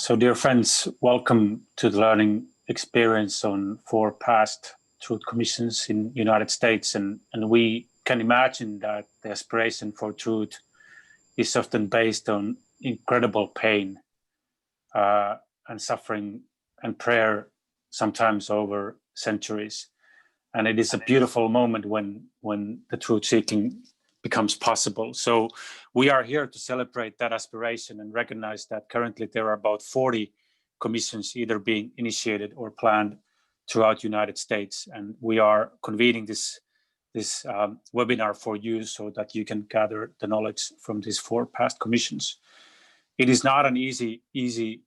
So dear friends, welcome to the learning experience on 4 past truth commissions in United States. And we can imagine that the aspiration for truth is often based on incredible pain and suffering and prayer, sometimes over centuries. And it is a beautiful moment when the truth seeking becomes possible. So we are here to celebrate that aspiration and recognize that currently there are about 40 commissions either being initiated or planned throughout the United States. And we are convening this webinar for you so that you can gather the knowledge from these 4 past commissions. It is not an easy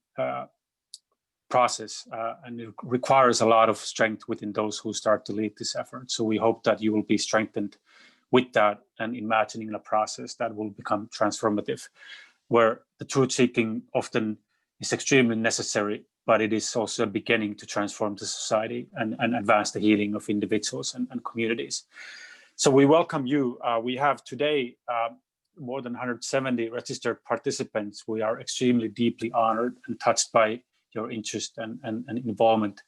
process, and it requires a lot of strength within those who start to lead this effort. So we hope that you will be strengthened with that and imagining a process that will become transformative, where the truth seeking often is extremely necessary, but it is also a beginning to transform the society and advance the healing of individuals and communities. So we welcome you. We have today more than 170 registered participants. We are extremely deeply honored and touched by your interest and involvement.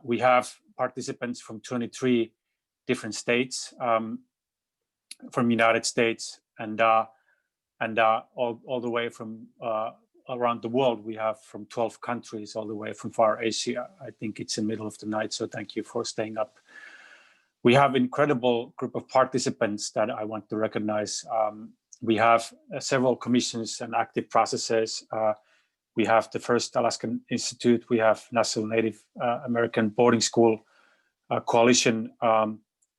We have participants from 23 different states, from United States, and all the way from around the world. We have from 12 countries all the way from far Asia. I think it's in the middle of the night, so thank you for staying up. We have an incredible group of participants that I want to recognize. We have several commissions and active processes. We have the First Alaskan Institute. We have National Native American Boarding School Coalition.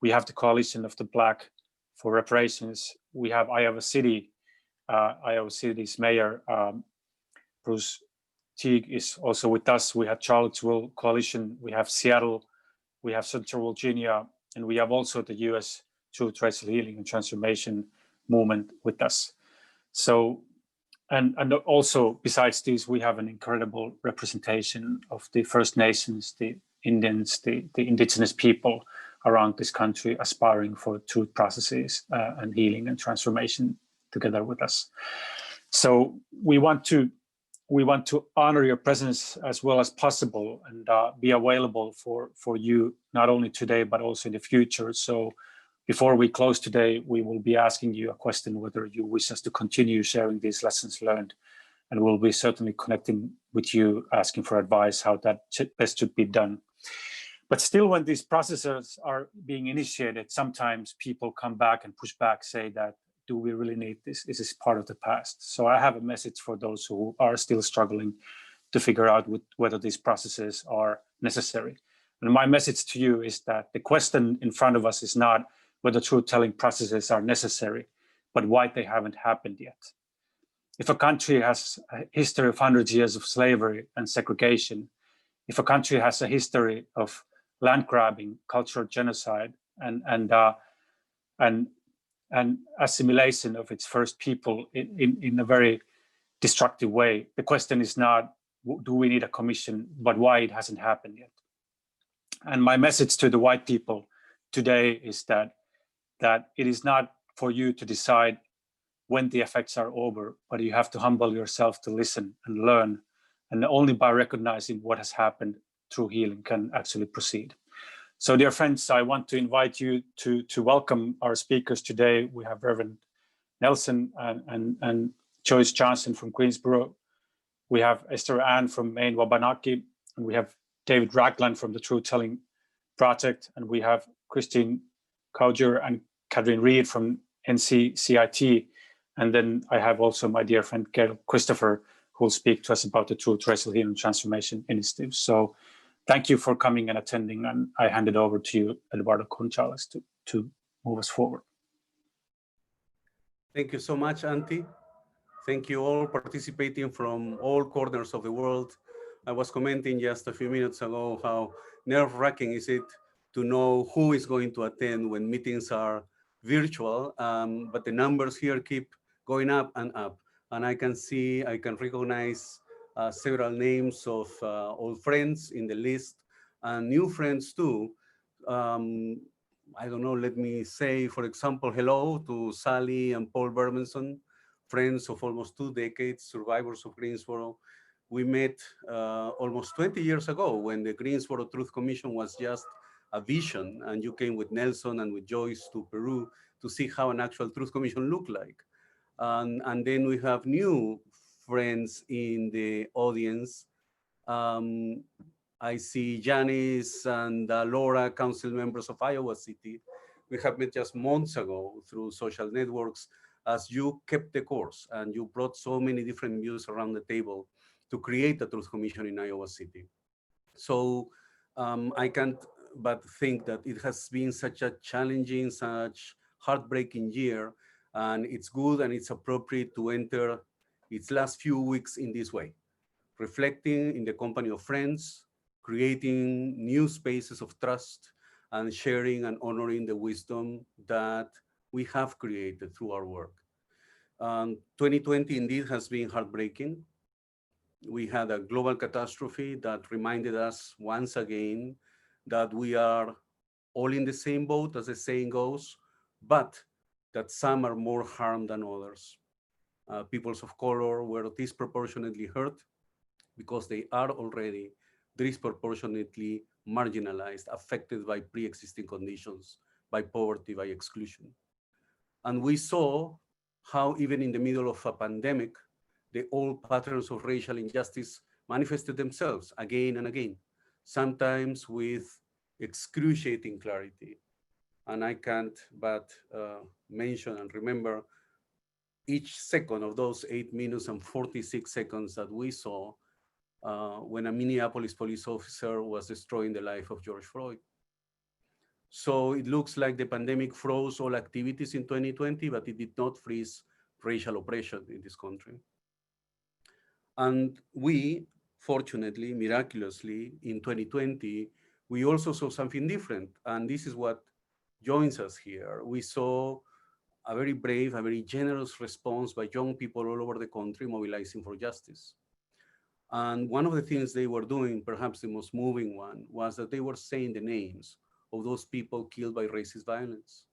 We have the Coalition of the Black for Reparations. We have Iowa City. Iowa City's mayor, Bruce Teague, is also with us. We have Charlottesville Coalition. We have Seattle. We have Central Virginia. And we have also the U.S. Truth, Racial Healing and Transformation movement with us. So, and also besides these, we have an incredible representation of the First Nations, the Indians, the indigenous people around this country aspiring for truth processes and healing and transformation together with us. So we want to honor your presence as well as possible and be available for you, not only today, but also in the future. So before we close today, we will be asking you a question whether you wish us to continue sharing these lessons learned. And we'll be certainly connecting with you, asking for advice how that best should be done. But still, when these processes are being initiated, sometimes people come back and push back, say that, do we really need this? Is this part of the past? So I have a message for those who are still struggling to figure out whether these processes are necessary. And my message to you is that the question in front of us is not whether truth-telling processes are necessary, but why they haven't happened yet. If a country has a history of hundreds of years of slavery and segregation, if a country has a history of land grabbing, cultural genocide, and assimilation of its first people in a very destructive way, the question is not, do we need a commission, but why it hasn't happened yet. And my message to the white people today is that it is not for you to decide when the effects are over, but you have to humble yourself to listen and learn. And only by recognizing what has happened through healing can actually proceed. So dear friends, I want to invite you to welcome our speakers today. We have Reverend Nelson and Joyce Johnson from Greensboro. We have Esther Ann from Maine Wabanaki, and we have David Ragland from the Truth Telling Project, and we have Christine Cowger and Catherine Reed from NCCIT. And then I have also my dear friend Gail Christopher, who will speak to us about the Truth, Racial Healing and Transformation Initiative. So thank you for coming and attending, and I hand it over to you, Eduardo Gonzalez, to move us forward. Thank you so much, Antti. Thank you all participating from all corners of the world. I was commenting just a few minutes ago how nerve-wracking is it to know who is going to attend when meetings are virtual, but the numbers here keep going up and up. And I can recognize several names of old friends in the list and new friends too. I don't know, let me say, for example, hello to Sally and Paul Bermanson, friends of almost 2 decades, survivors of Greensboro. We met almost 20 years ago when the Greensboro Truth Commission was just a vision, and you came with Nelson and with Joyce to Peru to see how an actual Truth Commission looked like. And then we have new friends in the audience. Um, I see Janice and Laura, council members of Iowa City. We have met just months ago through social networks as you kept the course and you brought so many different views around the table to create the Truth Commission in Iowa City. So I can't but think that it has been such a challenging, such heartbreaking year, and it's good and it's appropriate to enter its last few weeks in this way, reflecting in the company of friends, creating new spaces of trust, and sharing and honoring the wisdom that we have created through our work. 2020 indeed has been heartbreaking. We had a global catastrophe that reminded us once again that we are all in the same boat, as the saying goes, but that some are more harmed than others. Peoples of color were disproportionately hurt because they are already disproportionately marginalized, affected by pre-existing conditions, by poverty, by exclusion. And we saw how even in the middle of a pandemic, the old patterns of racial injustice manifested themselves again and again, sometimes with excruciating clarity. And I can't but mention and remember each second of those 8 minutes and 46 seconds that we saw when a Minneapolis police officer was destroying the life of George Floyd. So it looks like the pandemic froze all activities in 2020, but it did not freeze racial oppression in this country. And we, fortunately, miraculously, in 2020, we also saw something different. And this is what joins us here. We saw a very brave, a very generous response by young people all over the country mobilizing for justice. And one of the things they were doing, perhaps the most moving one, was that they were saying the names of those people killed by racist violence.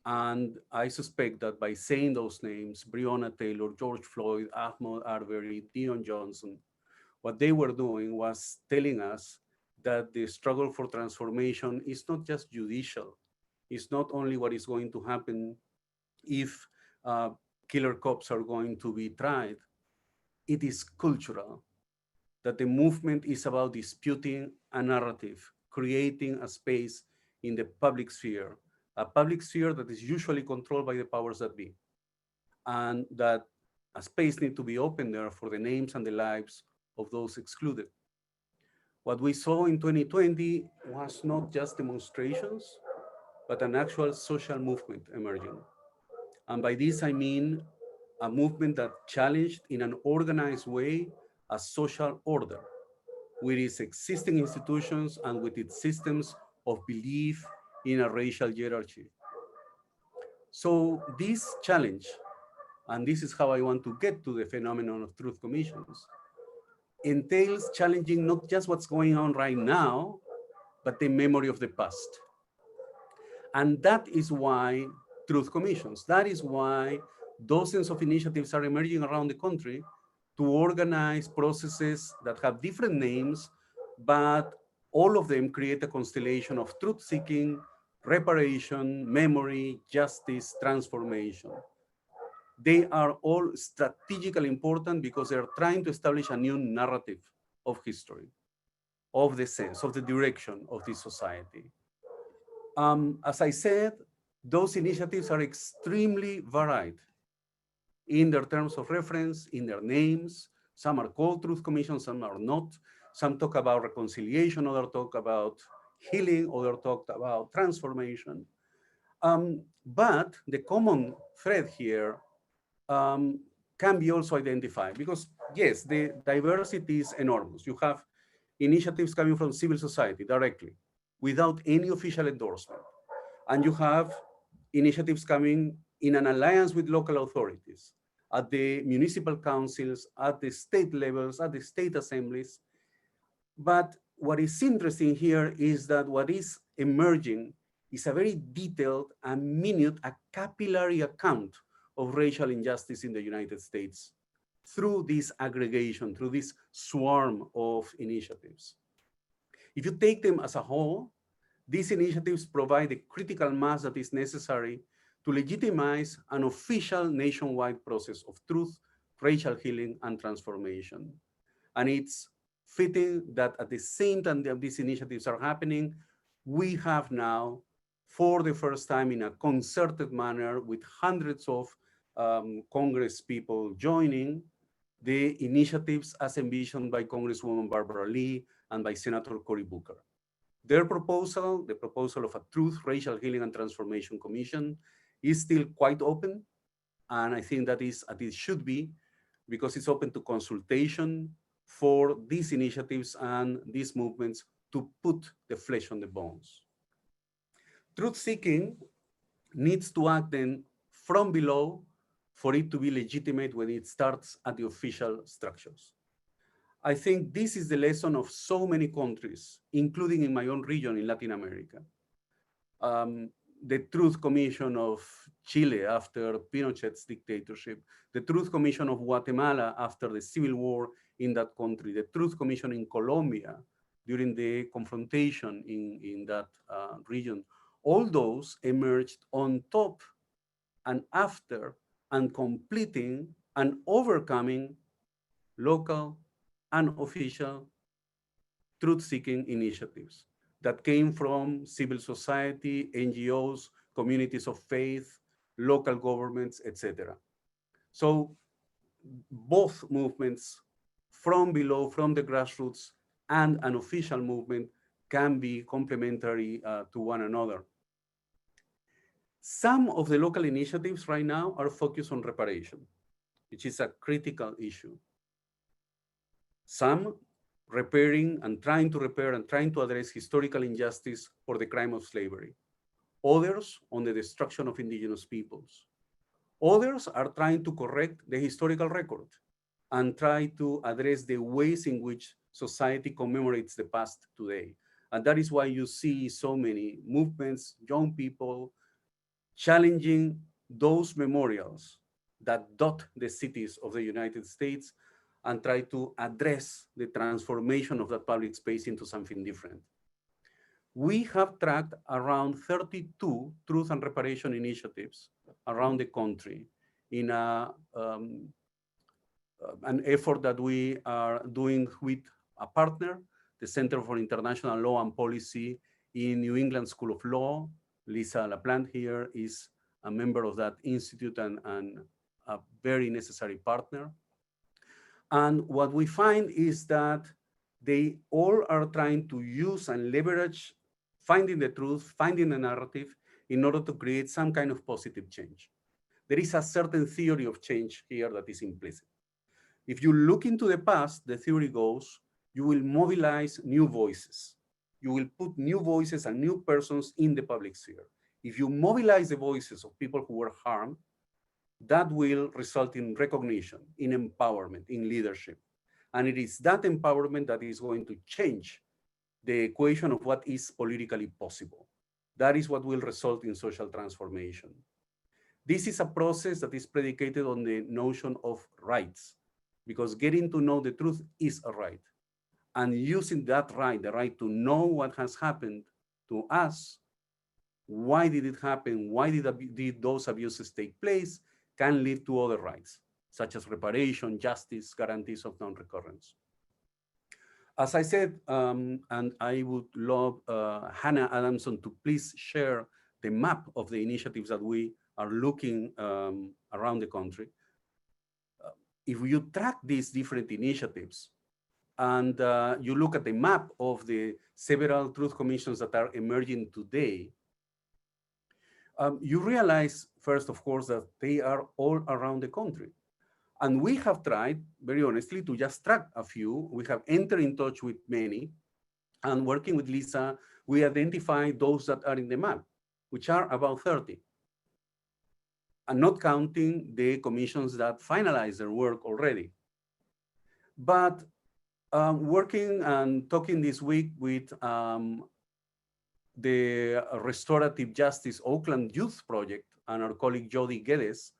And I suspect that by saying those names, Breonna Taylor, George Floyd, Ahmaud Arbery, Dion Johnson, what they were doing was telling us that the struggle for transformation is not just judicial. It's not only what is going to happen if killer cops are going to be tried. It is cultural, that the movement is about disputing a narrative, creating a space in the public sphere, a public sphere that is usually controlled by the powers that be, and that a space needs to be open there for the names and the lives of those excluded. What we saw in 2020 was not just demonstrations, but an actual social movement emerging. And by this, I mean a movement that challenged in an organized way a social order with its existing institutions and with its systems of belief in a racial hierarchy. So this challenge, and this is how I want to get to the phenomenon of truth commissions, entails challenging not just what's going on right now, but the memory of the past. And that is why truth commissions, that is why dozens of initiatives are emerging around the country to organize processes that have different names, but all of them create a constellation of truth-seeking, reparation, memory, justice, transformation. They are all strategically important because they're trying to establish a new narrative of history, of the sense, of the direction of this society. As I said, those initiatives are extremely varied in their terms of reference, in their names. Some are called truth commissions, some are not. Some talk about reconciliation, others talk about healing, others talk about transformation. But the common thread here can be also identified because yes, the diversity is enormous. You have initiatives coming from civil society directly without any official endorsement. And you have initiatives coming in an alliance with local authorities at the municipal councils, at the state levels, at the state assemblies. But what is interesting here is that what is emerging is a very detailed and minute, a capillary account of racial injustice in the United States through this aggregation, through this swarm of initiatives. If you take them as a whole, these initiatives provide the critical mass that is necessary to legitimize an official nationwide process of truth, racial healing, and transformation. And it's fitting that at the same time that these initiatives are happening, we have now, for the first time in a concerted manner with hundreds of Congress people joining, the initiatives as envisioned by Congresswoman Barbara Lee and by Senator Cory Booker. Their proposal, the proposal of a Truth, Racial Healing and Transformation Commission, is still quite open. And I think that is, as it should be, because it's open to consultation for these initiatives and these movements to put the flesh on the bones. Truth-seeking needs to act then from below for it to be legitimate when it starts at the official structures. I think this is the lesson of so many countries, including in my own region in Latin America. The Truth Commission of Chile after Pinochet's dictatorship, the Truth Commission of Guatemala after the civil war in that country, the Truth Commission in Colombia during the confrontation in that region, all those emerged on top and after and completing and overcoming local and official truth-seeking initiatives that came from civil society, NGOs, communities of faith, local governments, etc. So both movements from below, from the grassroots, and an official movement can be complementary to one another. Some of the local initiatives right now are focused on reparation, which is a critical issue. Some repairing and trying to repair and trying to address historical injustice for the crime of slavery. Others on the destruction of indigenous peoples. Others are trying to correct the historical record and try to address the ways in which society commemorates the past today. And that is why you see so many movements, young people, challenging those memorials that dot the cities of the United States and try to address the transformation of that public space into something different. We have tracked around 32 truth and reparation initiatives around the country in an effort that we are doing with a partner, the Center for International Law and Policy in New England School of Law. Lisa LaPlante here is a member of that institute and a very necessary partner. And what we find is that they all are trying to use and leverage finding the truth, finding the narrative in order to create some kind of positive change. There is a certain theory of change here that is implicit. If you look into the past, the theory goes, you will mobilize new voices. You will put new voices and new persons in the public sphere. If you mobilize the voices of people who were harmed, that will result in recognition, in empowerment, in leadership. And it is that empowerment that is going to change the equation of what is politically possible. That is what will result in social transformation. This is a process that is predicated on the notion of rights, because getting to know the truth is a right. And using that right, the right to know what has happened to us, why did it happen, why did those abuses take place, can lead to other rights, such as reparation, justice, guarantees of non-recurrence. As I said, and I would love Hannah Adamson to please share the map of the initiatives that we are looking around the country. If you track these different initiatives and you look at the map of the several truth commissions that are emerging today, you realize, first, of course, that they are all around the country. And we have tried, very honestly, to just track a few. We have entered in touch with many. And working with Lisa, we identified those that are in the map, which are about 30. And not counting the commissions that finalized their work already. But working and talking this week with the Restorative Justice Oakland Youth Project and our colleague Jody Geddes,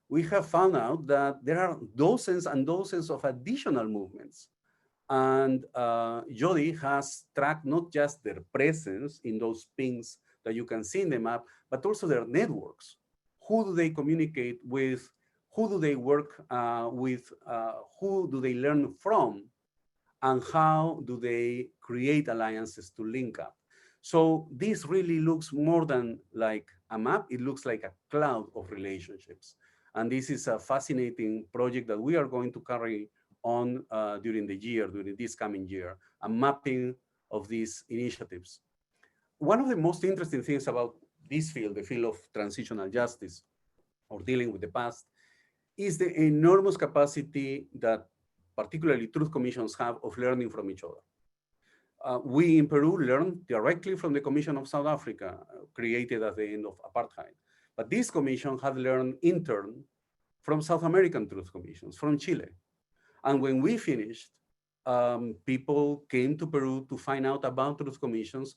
we have found out that there are dozens and dozens of additional movements. And Jody has tracked not just their presence in those pings that you can see in the map, but also their networks. Who do they communicate with? Who do they work with? Who do they learn from? And how do they create alliances to link up? So this really looks more than like a map. It looks like a cloud of relationships. And this is a fascinating project that we are going to carry on during the year, during this coming year, a mapping of these initiatives. One of the most interesting things about this field, the field of transitional justice or dealing with the past, is the enormous capacity that particularly truth commissions have of learning from each other. We in Peru learned directly from the Commission of South Africa, created at the end of apartheid. But this commission had learned in turn from South American truth commissions, from Chile. And when we finished, people came to Peru to find out about truth commissions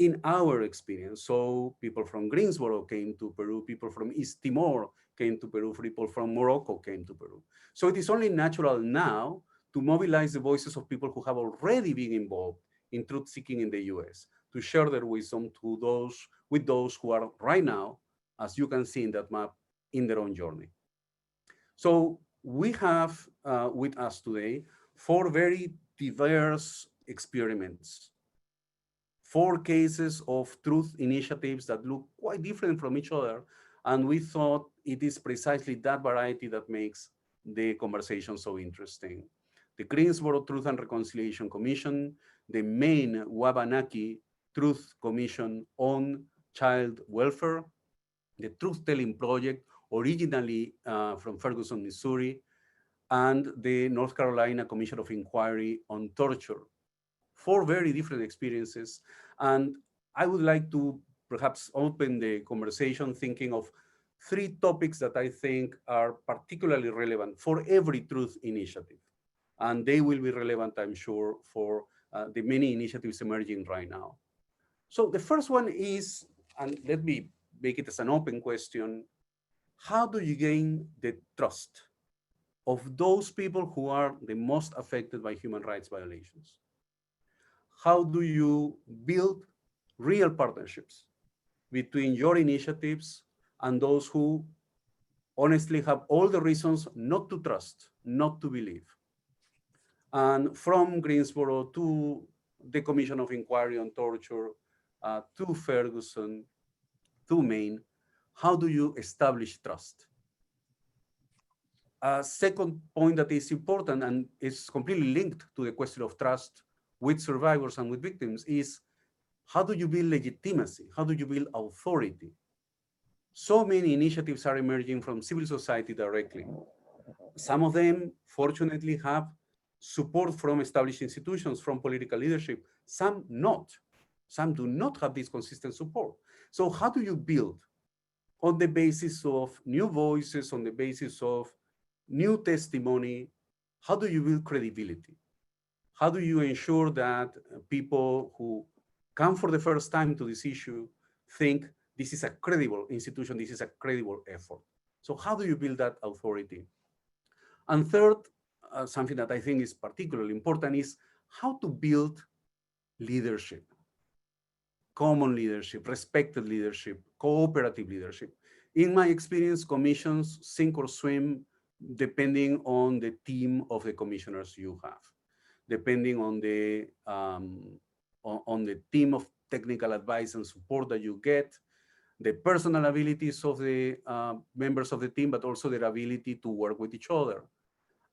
in our experience. So people from Greensboro came to Peru, people from East Timor came to Peru, people from Morocco came to Peru. So it is only natural now to mobilize the voices of people who have already been involved in truth seeking in the US, to share their wisdom to with those who are right now, as you can see in that map, in their own journey. So we have with us today 4 very diverse experiments, 4 cases of truth initiatives that look quite different from each other. And we thought it is precisely that variety that makes the conversation so interesting. The Greensboro Truth and Reconciliation Commission, the main Wabanaki Truth Commission on Child Welfare, the Truth Telling Project, originally from Ferguson, Missouri, and the North Carolina Commission of Inquiry on Torture. 4 very different experiences. And I would like to perhaps open the conversation thinking of 3 topics that I think are particularly relevant for every truth initiative. And they will be relevant, I'm sure, for the many initiatives emerging right now. So the first one is, and let me make it as an open question, how do you gain the trust of those people who are the most affected by human rights violations? How do you build real partnerships between your initiatives and those who honestly have all the reasons not to trust, not to believe? And from Greensboro to the Commission of Inquiry on Torture, to Ferguson, to Maine, how do you establish trust? A second point that is important and is completely linked to the question of trust with survivors and with victims is, how do you build legitimacy? How do you build authority? So many initiatives are emerging from civil society directly. Some of them, fortunately, have support from established institutions, from political leadership. Some not. Some do not have this consistent support. So how do you build on the basis of new voices, on the basis of new testimony? How do you build credibility? How do you ensure that people who come for the first time to this issue think this is a credible institution, this is a credible effort? So how do you build that authority? And third, something that I think is particularly important is how to build leadership, common leadership, respected leadership, cooperative leadership. In my experience, commissions sink or swim depending on the team of the commissioners you have, depending on the team of technical advice and support that you get, the personal abilities of the members of the team, but also their ability to work with each other.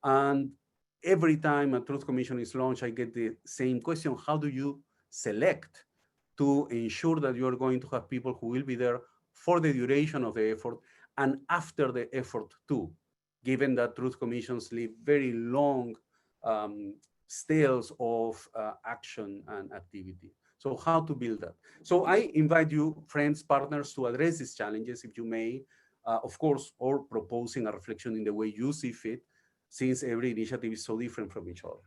And every time a Truth Commission is launched, I get the same question: how do you select to ensure that you are going to have people who will be there for the duration of the effort and after the effort too, given that Truth Commissions leave very long stales of action and activity. So how to build that? So I invite you, friends, partners, to address these challenges, if you may, of course, or proposing a reflection in the way you see fit, since every initiative is so different from each other.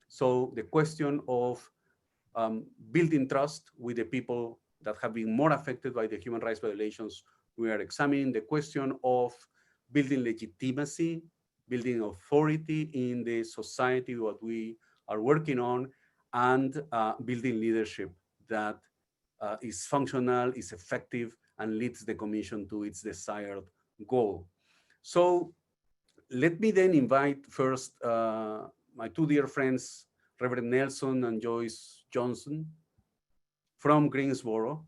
So the question of building trust with the people that have been more affected by the human rights violations we are examining, the question of building legitimacy, building authority in the society, what we are working on, and building leadership that is functional, is effective, and leads the Commission to its desired goal. So let me then invite first my two dear friends, Reverend Nelson and Joyce Johnson from Greensboro,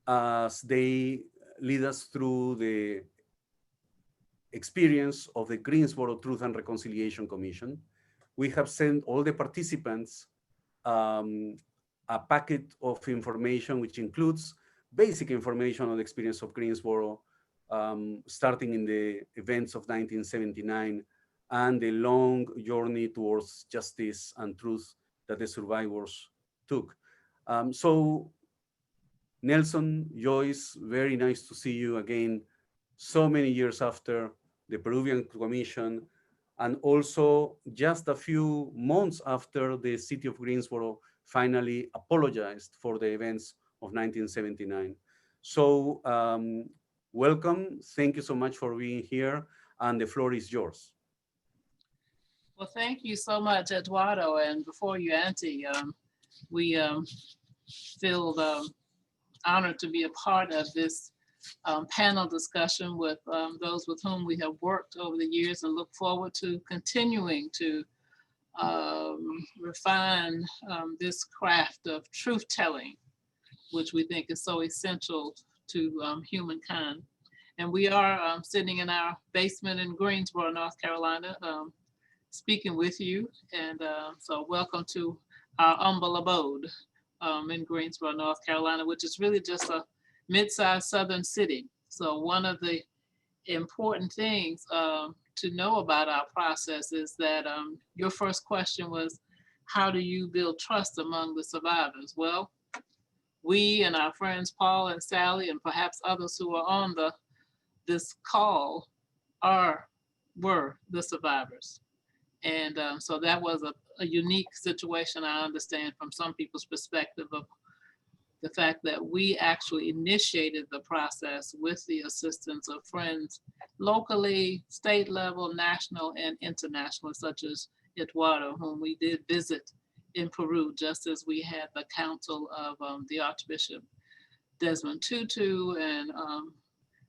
as they lead us through the experience of the Greensboro Truth and Reconciliation Commission. We have sent all the participants a packet of information which includes basic information on the experience of Greensboro, starting in the events of 1979 and the long journey towards justice and truth that the survivors took. So Nelson, Joyce, very nice to see you again so many years after the Peruvian Commission, and also just a few months after the city of Greensboro finally apologized for the events of 1979. So welcome, thank you so much for being here, and the floor is yours. Well, thank you so much, Eduardo. And before you, Auntie, we feel honored to be a part of this panel discussion with those with whom we have worked over the years, and look forward to continuing to refine this craft of truth telling, which we think is so essential to humankind. And we are sitting in our basement in Greensboro, North Carolina, speaking with you. And so welcome to our humble abode in Greensboro, North Carolina, which is really just a mid-sized southern city. So one of the important things to know about our process is that your first question was, how do you build trust among the survivors? Well, we and our friends Paul and Sally, and perhaps others who are on this call, were the survivors. And so that was a unique situation, I understand, from some people's perspective, of the fact that we actually initiated the process with the assistance of friends locally, state level, national, and international, such as Eduardo, whom we did visit in Peru, just as we had the counsel of the Archbishop Desmond Tutu and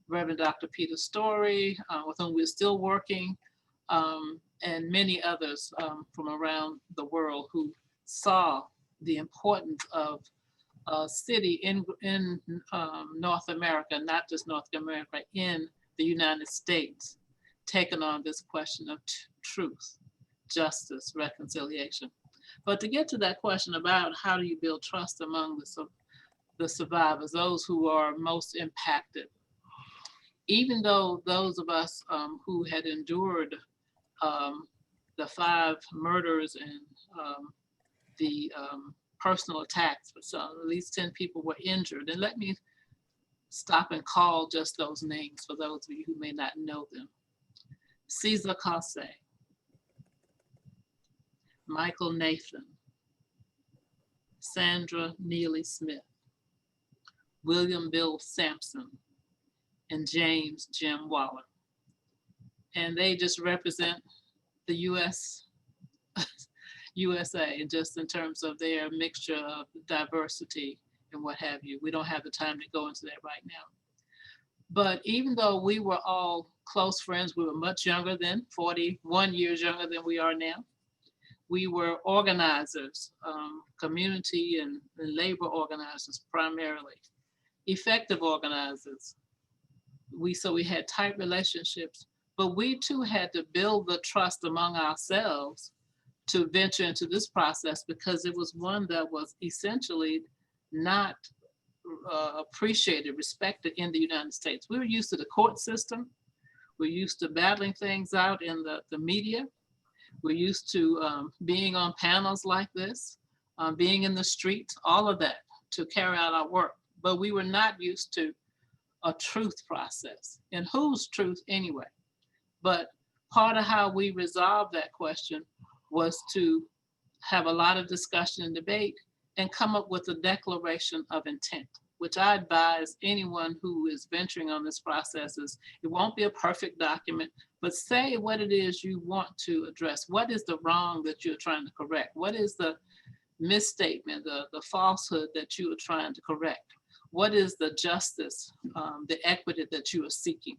Reverend Dr. Peter Story, with whom we're still working, and many others from around the world who saw the importance of a city in North America, not just North America, in the United States, taking on this question of truth, justice, reconciliation. But to get to that question about how do you build trust among the survivors, those who are most impacted, even though those of us who had endured the 5 murders and the personal attacks, so at least 10 people were injured. And let me stop and call just those names for those of you who may not know them. Cesar Casse, Michael Nathan, Sandra Neely Smith, William Bill Sampson, and James Jim Waller. And they just represent the USA, just in terms of their mixture of diversity and what have you. We don't have the time to go into that right now. But even though we were all close friends, we were much younger then, 41 years younger than we are now. We were organizers, community and labor organizers primarily, effective organizers. So we had tight relationships, but we too had to build the trust among ourselves to venture into this process, because it was one that was essentially not appreciated, respected in the United States. We were used to the court system. We're used to battling things out in the media. We're used to being on panels like this, being in the streets, all of that to carry out our work. But we were not used to a truth process. And whose truth anyway? But part of how we resolved that question was to have a lot of discussion and debate and come up with a declaration of intent. which I advise anyone who is venturing on this process, is it won't be a perfect document, but say what it is you want to address. What is the wrong that you're trying to correct? What is the misstatement, the falsehood that you are trying to correct? What is the justice, the equity that you are seeking?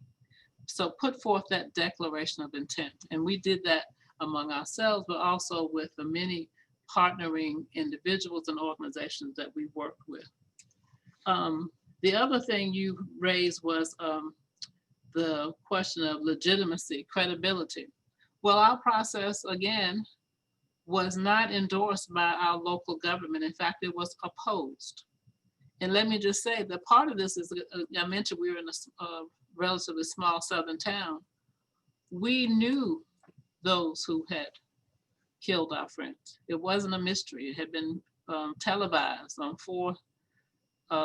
So put forth that declaration of intent. And we did that among ourselves, but also with the many partnering individuals and organizations that we work with. The other thing you raised was the question of legitimacy, credibility. Well, our process, again, was not endorsed by our local government. In fact, it was opposed. And let me just say that part of this is, I mentioned we were in a relatively small southern town. We knew those who had killed our friends. It wasn't a mystery. It had been televised on 4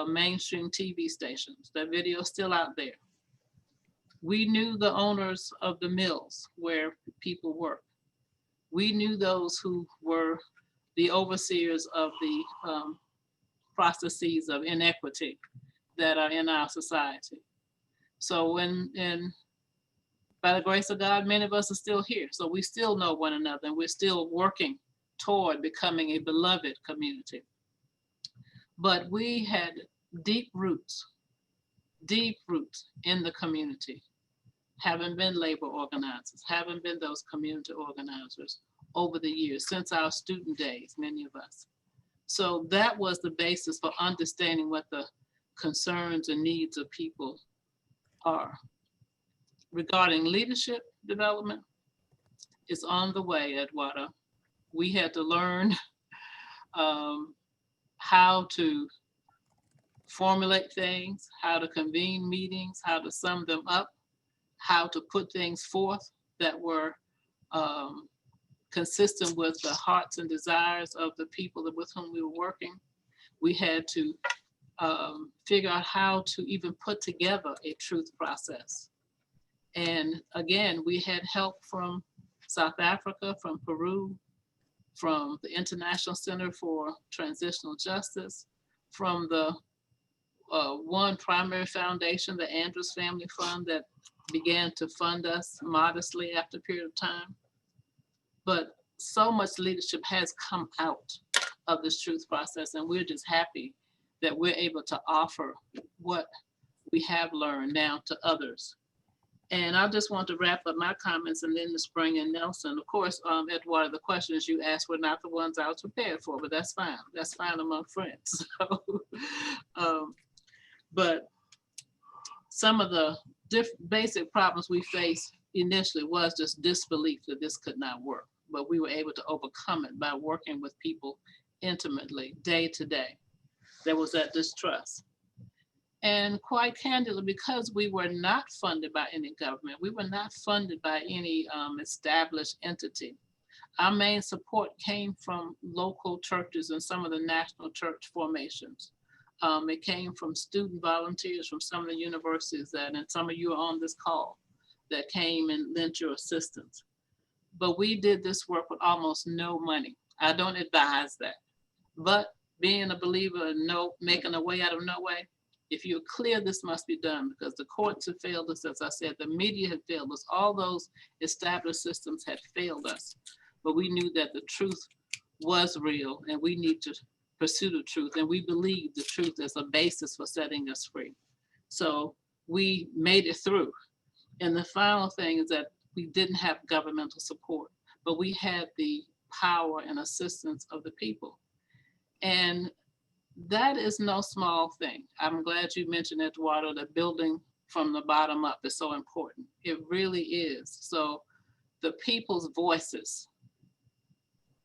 mainstream TV stations. That video is still out there. We knew the owners of the mills where people work. We knew those who were the overseers of the processes of inequity that are in our society. So by the grace of God, many of us are still here. So we still know one another, and we're still working toward becoming a beloved community. But we had deep roots in the community, having been labor organizers, having been those community organizers over the years, since our student days, many of us. So that was the basis for understanding what the concerns and needs of people are. Regarding leadership development, it's on the way, Eduardo. We had to learn how to formulate things, how to convene meetings, how to sum them up, how to put things forth that were consistent with the hearts and desires of the people with whom we were working. We had to figure out how to even put together a truth process. And again, we had help from South Africa, from Peru, from the International Center for Transitional Justice, from the one primary foundation, the Andrews Family Fund, that began to fund us modestly after a period of time. But so much leadership has come out of this truth process, and we're just happy that we're able to offer what we have learned now to others. And I just want to wrap up my comments and then to bring in Nelson. Of course, Eduardo, the questions you asked were not the ones I was prepared for, but that's fine. That's fine among friends. So, but some of the basic problems we faced initially was just disbelief that this could not work. But we were able to overcome it by working with people intimately, day to day. There was that distrust. And quite candidly, because we were not funded by any government, we were not funded by any established entity, our main support came from local churches and some of the national church formations. It came from student volunteers from some of the universities and some of you are on this call that came and lent your assistance. But we did this work with almost no money. I don't advise that. But being a believer in making a way out of no way, if you're clear, this must be done because the courts have failed us, as I said, the media had failed us, all those established systems had failed us. But we knew that the truth was real and we need to pursue the truth. And we believe the truth as a basis for setting us free. So we made it through. And the final thing is that we didn't have governmental support, but we had the power and assistance of the people. And that is no small thing. I'm glad you mentioned, Eduardo, that building from the bottom up is so important. It really is. So the people's voices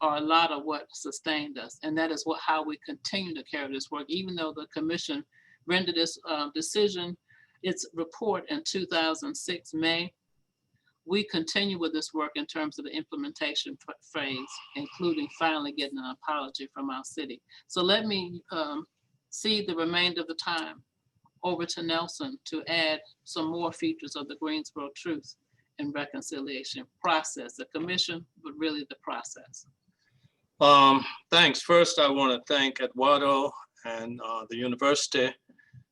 are a lot of what sustained us. And that is how we continue to carry this work, even though the commission rendered this decision, its report in 2006, May. We continue with this work in terms of the implementation phase, including finally getting an apology from our city. So let me cede the remainder of the time over to Nelson to add some more features of the Greensboro Truth and Reconciliation process, the commission, but really the process. Thanks. First, I want to thank Eduardo and the university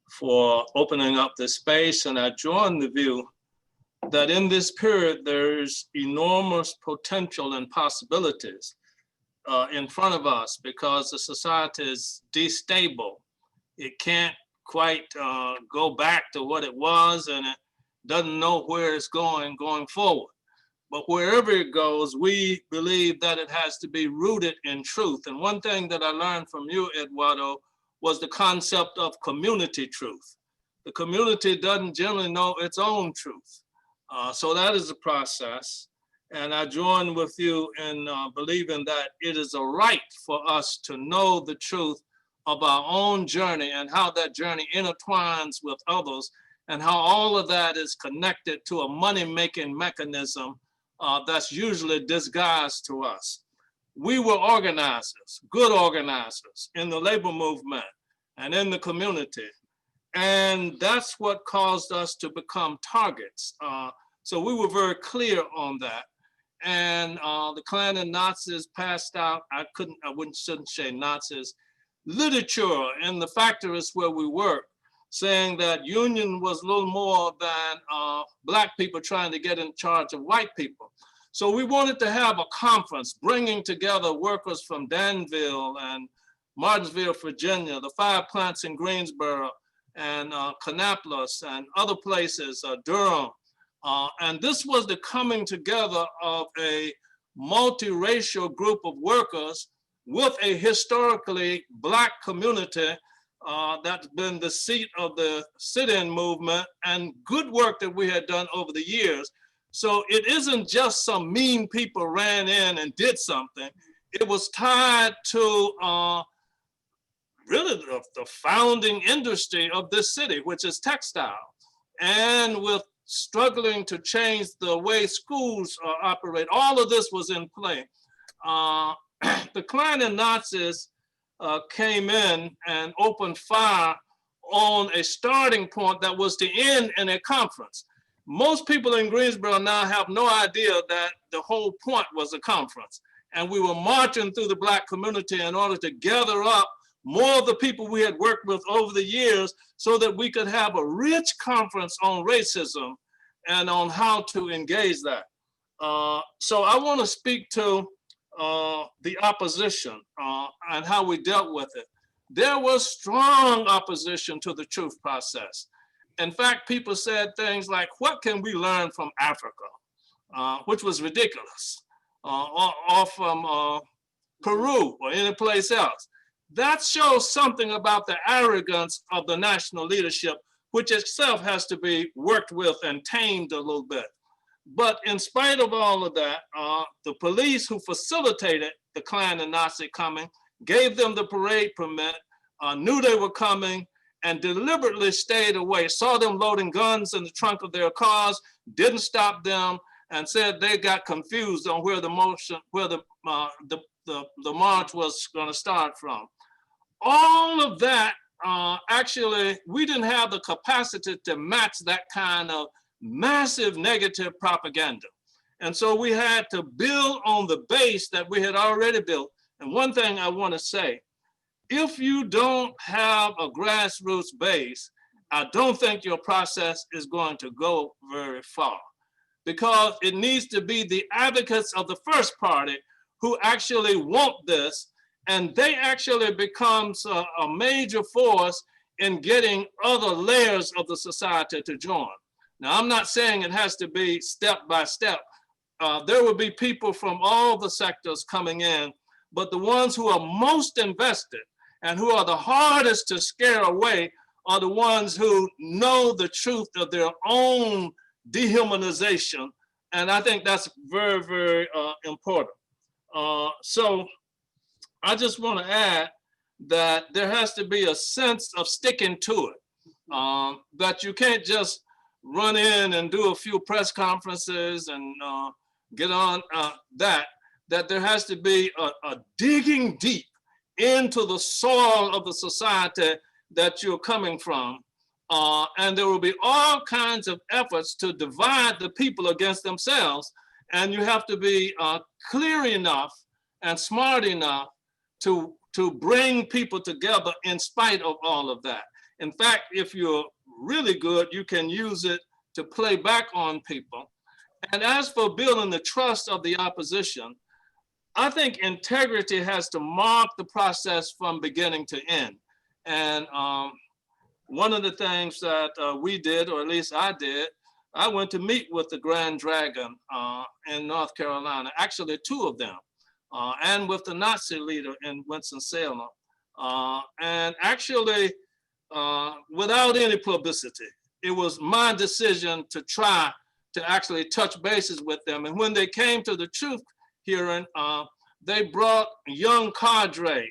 for opening up this space. And I join the view that in this period, there's enormous potential and possibilities in front of us because the society is destable. It can't quite go back to what it was, and it doesn't know where it's going forward. But wherever it goes, we believe that it has to be rooted in truth. And one thing that I learned from you, Eduardo, was the concept of community truth. The community doesn't generally know its own truth. So that is a process. And I join with you in believing that it is a right for us to know the truth of our own journey and how that journey intertwines with others and how all of that is connected to a money-making mechanism that's usually disguised to us. We were organizers, good organizers in the labor movement and in the community. And that's what caused us to become targets. So we were very clear on that. And the Klan and Nazis passed out, shouldn't say Nazis, literature in the factories where we worked, saying that union was a little more than Black people trying to get in charge of white people. So we wanted to have a conference bringing together workers from Danville and Martinsville, Virginia, the 5 plants in Greensboro and Kannapolis and other places, Durham. And this was the coming together of a multiracial group of workers with a historically Black community that's been the seat of the sit-in movement and good work that we had done over the years. So it isn't just some mean people ran in and did something. It was tied to really the founding industry of this city, which is textile. And with struggling to change the way schools operate, all of this was in play. The Klan and Nazis came in and opened fire on a starting point that was to end in a conference. Most people in Greensboro now have no idea that the whole point was a conference. And we were marching through the Black community in order to gather up more of the people we had worked with over the years so that we could have a rich conference on racism and on how to engage that. So I want to speak to the opposition and how we dealt with it. There was strong opposition to the truth process. In fact, people said things like, what can we learn from Africa? Which was ridiculous, or from Peru or any place else. That shows something about the arrogance of the national leadership, which itself has to be worked with and tamed a little bit. But in spite of all of that, the police who facilitated the Klan and Nazi coming, gave them the parade permit, knew they were coming, and deliberately stayed away, saw them loading guns in the trunk of their cars, didn't stop them, and said they got confused on where the march was going to start from. All of that, actually, we didn't have the capacity to match that kind of massive negative propaganda. And so we had to build on the base that we had already built. And one thing I want to say, if you don't have a grassroots base, I don't think your process is going to go very far, because it needs to be the advocates of the first party who actually want this, and they actually becomes a major force in getting other layers of the society to join. Now, I'm not saying it has to be step by step. There will be people from all the sectors coming in, but the ones who are most invested and who are the hardest to scare away are the ones who know the truth of their own dehumanization. And I think that's very, very important. So I just want to add that there has to be a sense of sticking to it, that you can't just run in and do a few press conferences and get on that there has to be a digging deep into the soil of the society that you're coming from. And there will be all kinds of efforts to divide the people against themselves. And you have to be clear enough and smart enough to bring people together in spite of all of that. In fact, if you're really good, you can use it to play back on people. And as for building the trust of the opposition, I think integrity has to mark the process from beginning to end. And one of the things that we did, or at least I did, I went to meet with the Grand Dragon in North Carolina, actually 2 of them, and with the Nazi leader in Winston-Salem. And actually, without any publicity, it was my decision to try to actually touch bases with them. And when they came to the truth hearing, they brought young cadre,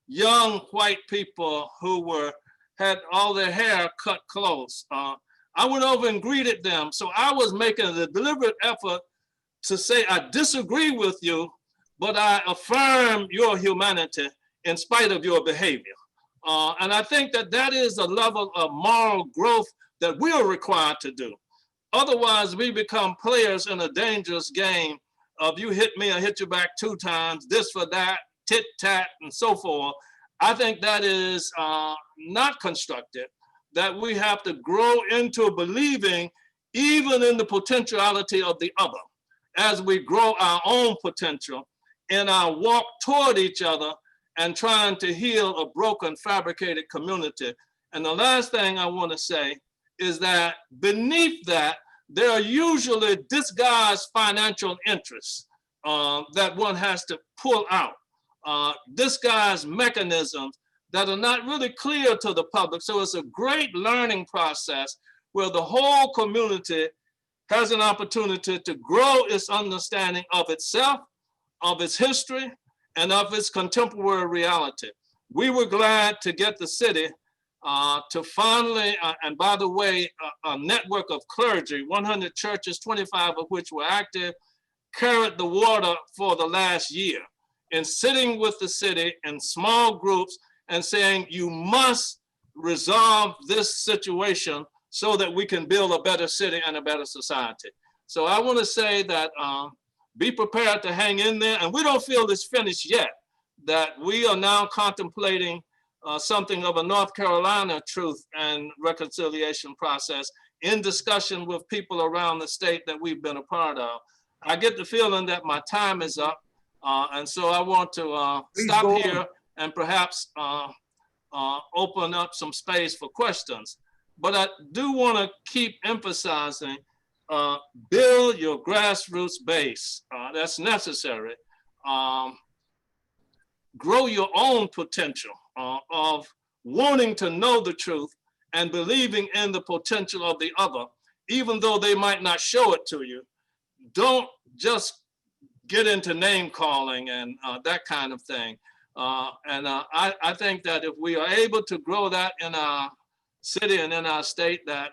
young white people who had all their hair cut close. I went over and greeted them. So I was making a deliberate effort to say, I disagree with you, but I affirm your humanity in spite of your behavior. And I think that that is a level of moral growth that we are required to do. Otherwise, we become players in a dangerous game of you hit me, I hit you back 2 times, this for that, tit tat, and so forth. I think that is not constructive, that we have to grow into believing even in the potentiality of the other as we grow our own potential in our walk toward each other and trying to heal a broken, fabricated community. And the last thing I want to say is that beneath that, there are usually disguised financial interests that one has to pull out, disguised mechanisms that are not really clear to the public. So it's a great learning process where the whole community has an opportunity to grow its understanding of itself, of its history, and of its contemporary reality. We were glad to get the city to finally, and by the way, a network of clergy, 100 churches, 25 of which were active, carried the water for the last year in sitting with the city in small groups and saying, you must resolve this situation so that we can build a better city and a better society. So I want to say that be prepared to hang in there. And we don't feel it's finished yet, that we are now contemplating something of a North Carolina truth and reconciliation process in discussion with people around the state that we've been a part of. I get the feeling that my time is up. And so I want to stop here and perhaps open up some space for questions. But I do want to keep emphasizing, build your grassroots base. That's necessary. Grow your own potential of wanting to know the truth and believing in the potential of the other, even though they might not show it to you. Don't just get into name calling and that kind of thing. I think that if we are able to grow that in our city and in our state, that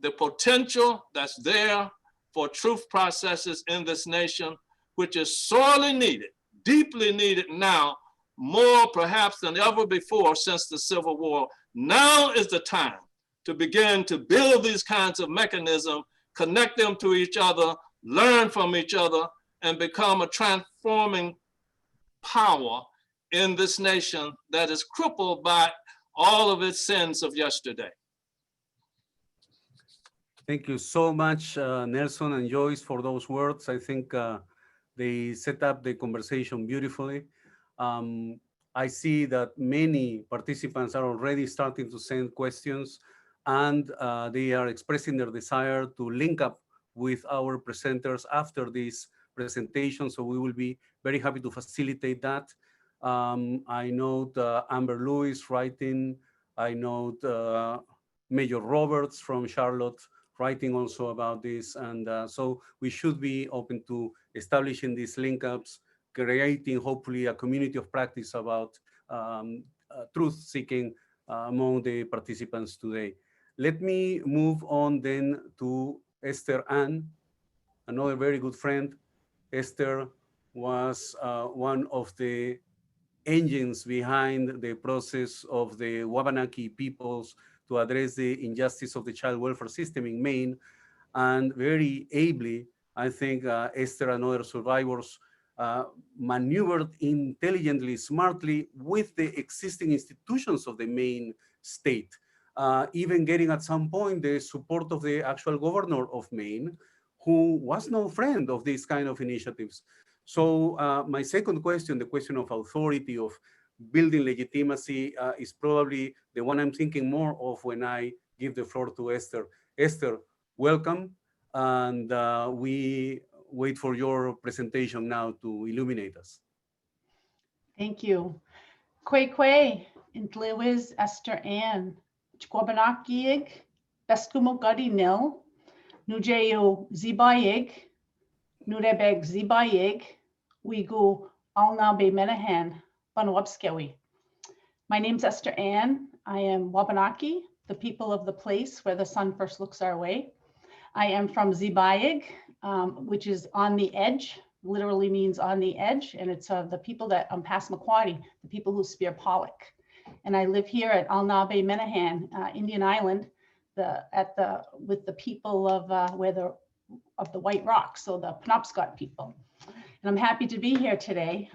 the potential that's there for truth processes in this nation, which is sorely needed, deeply needed now, more perhaps than ever before since the Civil War. Now is the time to begin to build these kinds of mechanisms, connect them to each other, learn from each other, and become a transforming power in this nation that is crippled by all of its sins of yesterday. Thank you so much, Nelson and Joyce, for those words. I think they set up the conversation beautifully. I see that many participants are already starting to send questions, and they are expressing their desire to link up with our presenters after this presentation. So we will be very happy to facilitate that. I note Amber Lewis writing. I note Major Roberts from Charlotte writing also about this. And so we should be open to establishing these link-ups, creating hopefully a community of practice about truth-seeking among the participants today. Let me move on then to Esther Ann, another very good friend. Esther was one of the engines behind the process of the Wabanaki peoples to address the injustice of the child welfare system in Maine. And very ably, I think Esther and other survivors maneuvered intelligently, smartly with the existing institutions of the Maine state. Even getting at some point the support of the actual governor of Maine, who was no friend of these kind of initiatives. So my second question, the question of authority, of building legitimacy, is probably the one I'm thinking more of when I give the floor to Esther. Esther, welcome, and we wait for your presentation now to illuminate us. Thank you. Kwe Intliwiz Esther Ann, Chquabanakiig, Beskumogadi Nil, Nujeyo Zibayig, Nurebeg Zibayig, Wigu Alnabe Menahan, Banwabskewi. My name's Esther Ann. I am Wabanaki, the people of the place where the sun first looks our way. I am from Zibayig, which is on the edge, literally means on the edge, and it's the people that Passamaquoddy, the people who spear pollock. And I live here at Alnabe Menahan, Indian Island, with the people of the White Rock, so the Penobscot people. And I'm happy to be here today.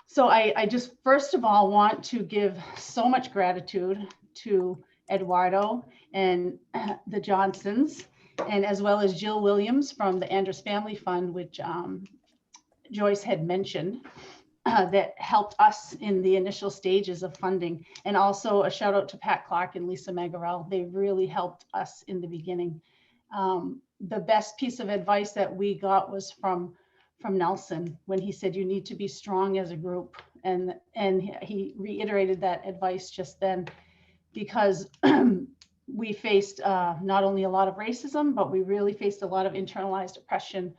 So I just first of all want to give so much gratitude to Eduardo and the Johnsons, and as well as Jill Williams from the Andrews Family Fund, which Joyce had mentioned, that helped us in the initial stages of funding. And also a shout out to Pat Clark and Lisa Magarel. They really helped us in the beginning. The best piece of advice that we got was from Nelson, when he said, you need to be strong as a group. And he reiterated that advice just then, because we faced not only a lot of racism, but we really faced a lot of internalized oppression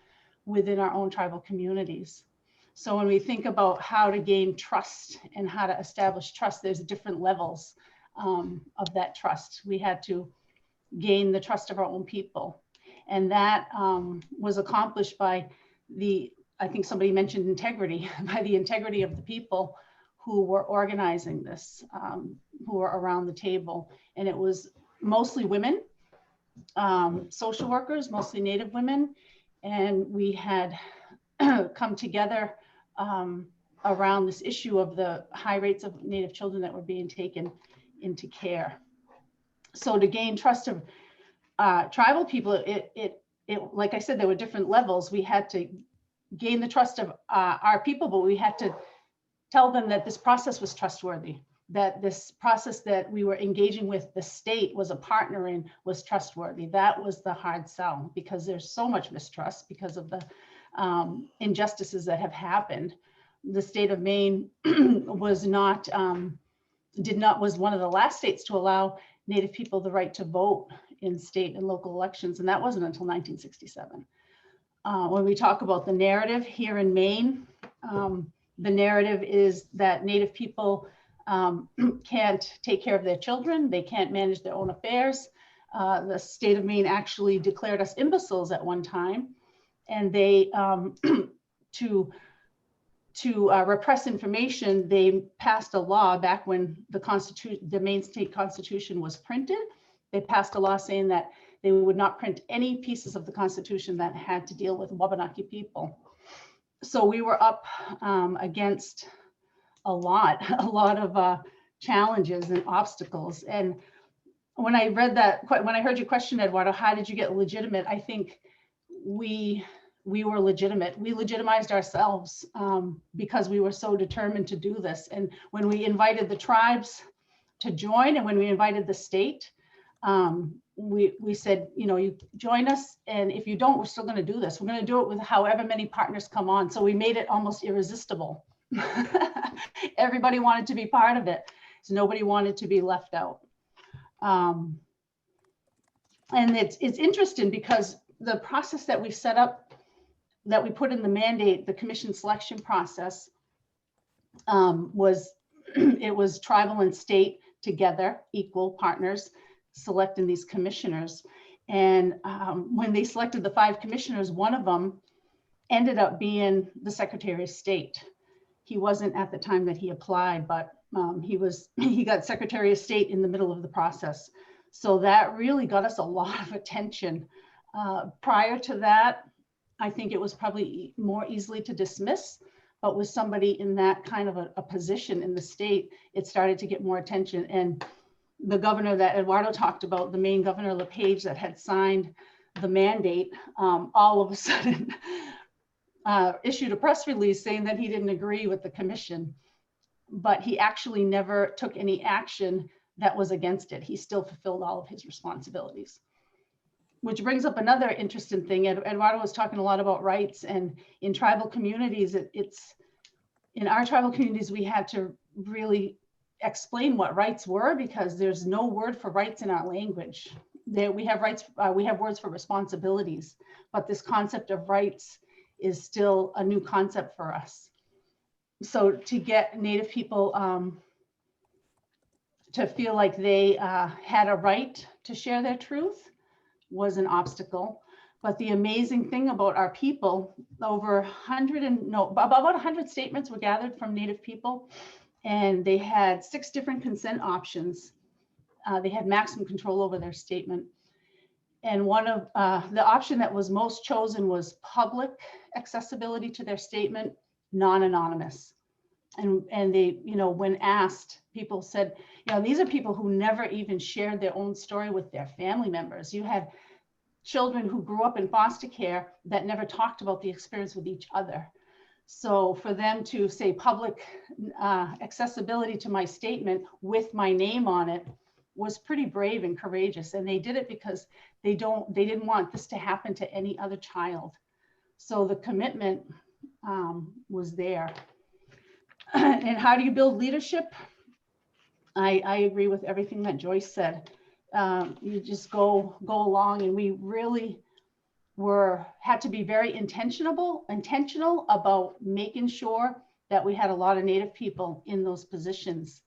within our own tribal communities. So when we think about how to gain trust and how to establish trust, there's different levels of that trust. We had to gain the trust of our own people. And that was accomplished by I think somebody mentioned integrity, by the integrity of the people who were organizing this, who were around the table. And it was mostly women, social workers, mostly Native women. And we had come together around this issue of the high rates of Native children that were being taken into care. So to gain trust of tribal people, it like I said, there were different levels. We had to gain the trust of our people, but we had to tell them that this process was trustworthy, that this process that we were engaging with the state was a partner in was trustworthy. That was the hard sell, because there's so much mistrust because of the injustices that have happened. The state of Maine was not, was one of the last states to allow Native people the right to vote in state and local elections, and that wasn't until 1967. When we talk about the narrative here in Maine, the narrative is that Native people can't take care of their children, they can't manage their own affairs. The state of Maine actually declared us imbeciles at one time, and they, to repress information, they passed a law back when the Maine state constitution was printed. They passed a law saying that they would not print any pieces of the Constitution that had to deal with Wabanaki people. So we were up against a lot of challenges and obstacles. And when I read that, when I heard your question, Eduardo, how did you get legitimate? I think we were legitimate. We legitimized ourselves because we were so determined to do this. And when we invited the tribes to join, and when we invited the state, we said, you join us, and if you don't, we're still going to do this. We're going to do it with however many partners come on. So we made it almost irresistible. Everybody wanted to be part of it, so nobody wanted to be left out. And it's interesting because the process that we set up, that we put in the mandate, the commission selection process, was tribal and state together, equal partners, selecting these commissioners. And when they selected the 5 commissioners, one of them ended up being the Secretary of State. He wasn't at the time that he applied, but he got Secretary of State in the middle of the process. So that really got us a lot of attention. Prior to that, I think it was probably more easily to dismiss. but with somebody in that kind of a position in the state, it started to get more attention. And the governor that Eduardo talked about, the Maine governor, LePage, that had signed the mandate, all of a sudden issued a press release saying that he didn't agree with the commission, but he actually never took any action that was against it. He still fulfilled all of his responsibilities. Which brings up another interesting thing. Eduardo was talking a lot about rights, and in tribal communities, in our tribal communities, we had to really explain what rights were, because there's no word for rights in our language. We have rights, we have words for responsibilities, but this concept of rights is still a new concept for us. So to get Native people to feel like they had a right to share their truth was an obstacle. But the amazing thing about our people, about 100 statements were gathered from Native people, and they had 6 different consent options. They had maximum control over their statement. And one of the option that was most chosen was public accessibility to their statement, non-anonymous. And they, when asked, people said, these are people who never even shared their own story with their family members. You had children who grew up in foster care that never talked about the experience with each other. So for them to say public accessibility to my statement with my name on it was pretty brave and courageous. And they did it because they didn't want this to happen to any other child. So the commitment was there. And how do you build leadership? I agree with everything that Joyce said. You just go along, and we really had to be very intentional about making sure that we had a lot of Native people in those positions,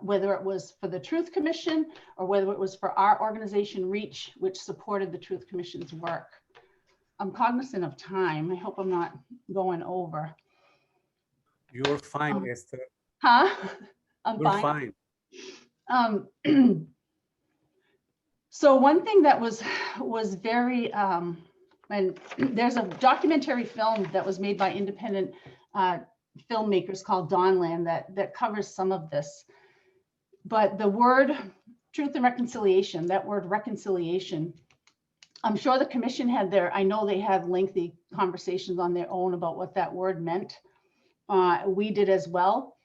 whether it was for the Truth Commission or whether it was for our organization REACH, which supported the Truth Commission's work. I'm cognizant of time. I hope I'm not going over. You're fine, Esther. Huh? You're fine. So one thing that was very, and there's a documentary film that was made by independent filmmakers called Dawnland that covers some of this. But the word truth and reconciliation, that word reconciliation, I'm sure the commission had I know they had lengthy conversations on their own about what that word meant. We did as well.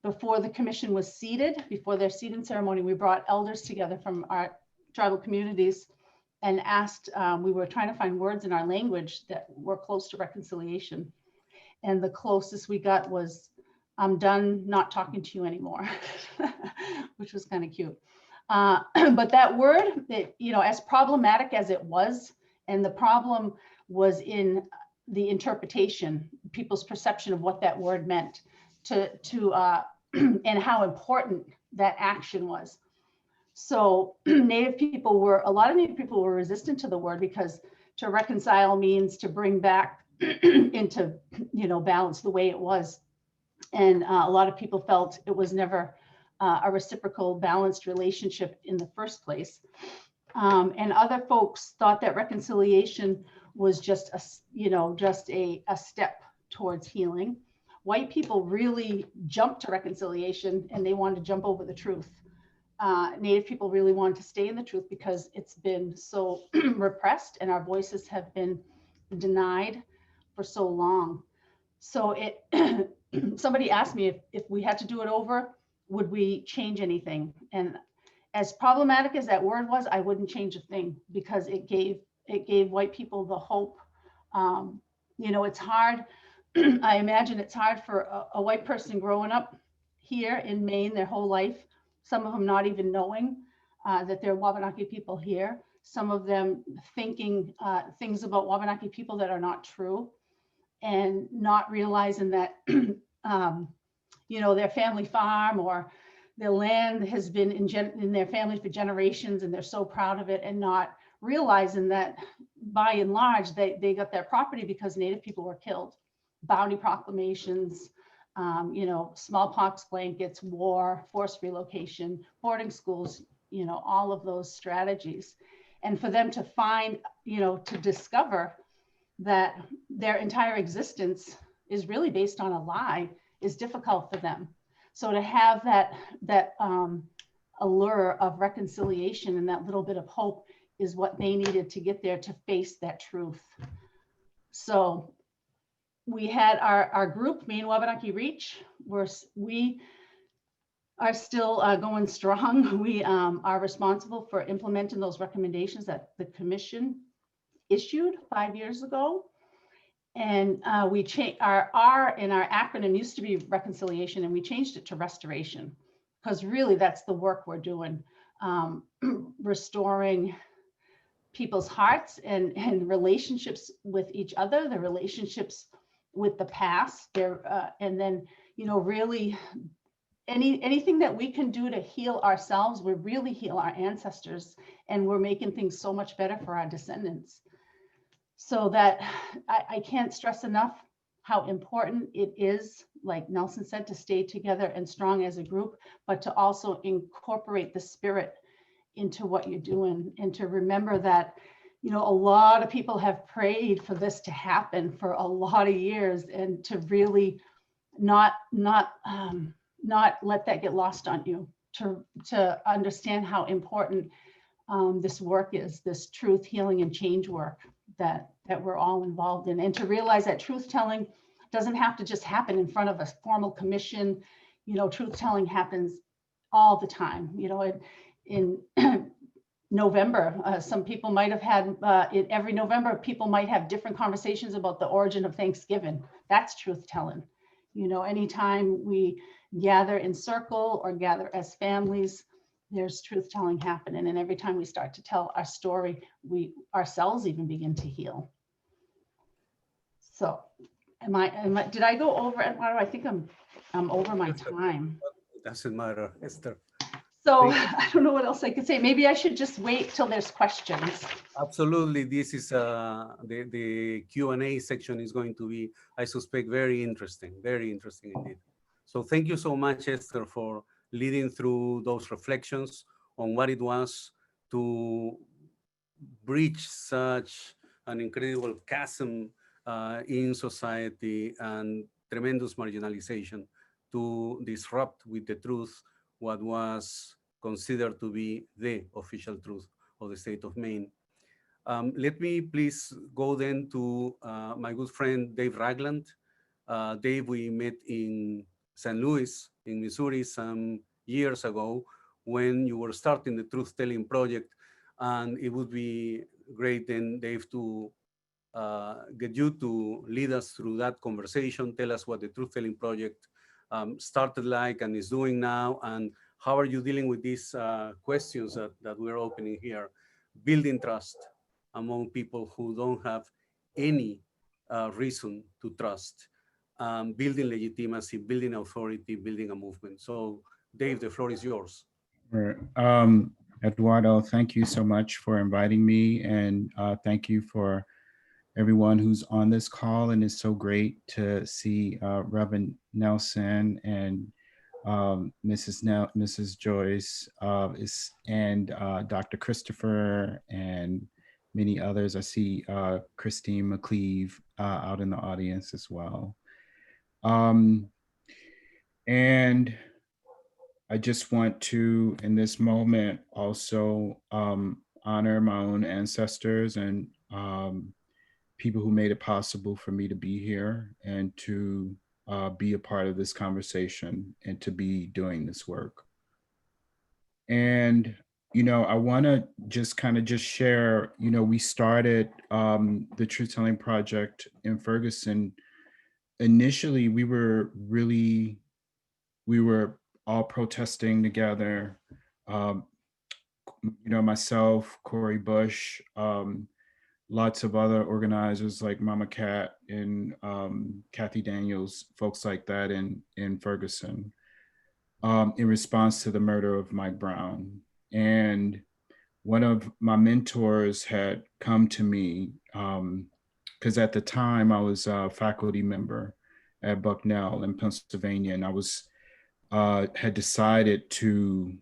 Before the commission was seated, before their seating ceremony, we brought elders together from our tribal communities and asked, we were trying to find words in our language that were close to reconciliation. And the closest we got was, I'm done not talking to you anymore, which was kind of cute. But that word, as problematic as it was, and the problem was in the interpretation, people's perception of what that word meant, and how important that action was. So a lot of Native people were resistant to the word, because to reconcile means to bring back into, balance the way it was. And a lot of people felt it was never a reciprocal, balanced relationship in the first place. And other folks thought that reconciliation was just a step towards healing. White people really jumped to reconciliation, and they wanted to jump over the truth. Native people really wanted to stay in the truth because it's been so repressed, and our voices have been denied for so long. So somebody asked me if we had to do it over, would we change anything? And as problematic as that word was, I wouldn't change a thing, because it gave white people the hope. It's hard. I imagine it's hard for a white person growing up here in Maine their whole life, some of them not even knowing that there are Wabanaki people here, some of them thinking things about Wabanaki people that are not true, and not realizing that their family farm or their land has been in their family for generations, and they're so proud of it, and not realizing that by and large they got their property because Native people were killed. Bounty proclamations, smallpox blankets, war, forced relocation, boarding schools, all of those strategies. And for them to find, to discover that their entire existence is really based on a lie is difficult for them. So to have that allure of reconciliation and that little bit of hope is what they needed to get there to face that truth. So we had our group, Maine Wabanaki Reach, we are still going strong. We are responsible for implementing those recommendations that the commission issued 5 years ago. And we changed our R in our acronym used to be reconciliation, and we changed it to restoration, because really that's the work we're doing, restoring people's hearts and relationships with each other, the relationships with the past, and then, you know, really anything that we can do to heal ourselves, we really heal our ancestors, and we're making things so much better for our descendants. So that I can't stress enough how important it is, like Nelson said, to stay together and strong as a group, but to also incorporate the spirit into what you're doing, and to remember that, you know, a lot of people have prayed for this to happen for a lot of years, and to really not let that get lost on you, to understand how important this work is, this truth, healing, and change work that we're all involved in, and to realize that truth telling doesn't have to just happen in front of a formal commission. You know, truth telling happens all the time. You know, in November, some people might have had, every November, people might have different conversations about the origin of Thanksgiving. That's truth telling. You know, anytime we gather in circle or gather as families, there's truth telling happening. And every time we start to tell our story, we ourselves even begin to heal. So did I go over, Eduardo? I think I'm over my time. It doesn't matter, Esther. So I don't know what else I could say. Maybe I should just wait till there's questions. Absolutely. This is the Q&A section is going to be, I suspect, very interesting indeed. So thank you so much, Esther, for leading through those reflections on what it was to breach such an incredible chasm in society and tremendous marginalization, to disrupt with the truth what was considered to be the official truth of the state of Maine. Let me please go then to my good friend, Dave Ragland. Dave, we met in St. Louis, in Missouri, some years ago when you were starting the truth-telling project. And it would be great then, Dave, to get you to lead us through that conversation. Tell us what the truth-telling project started like and is doing now, and how are you dealing with these questions that we're opening here, building trust among people who don't have any reason to trust, building legitimacy, building authority, building a movement. So Dave, the floor is yours. Eduardo, thank you so much for inviting me, and thank you for everyone who's on this call. And it's so great to see Reverend Nelson and Mrs. Joyce and Dr. Christopher and many others. I see Christine McCleave out in the audience as well. And I just want to, in this moment, also honor my own ancestors and people who made it possible for me to be here and to be a part of this conversation and to be doing this work. And, you know, I want to just share, you know, we started the Truth Telling Project in Ferguson. Initially, we were all protesting together. You know, myself, Corey Bush, lots of other organizers like Mama Cat and Kathy Daniels, folks like that in Ferguson, in response to the murder of Mike Brown. And one of my mentors had come to me, because at the time I was a faculty member at Bucknell in Pennsylvania, and I was had decided to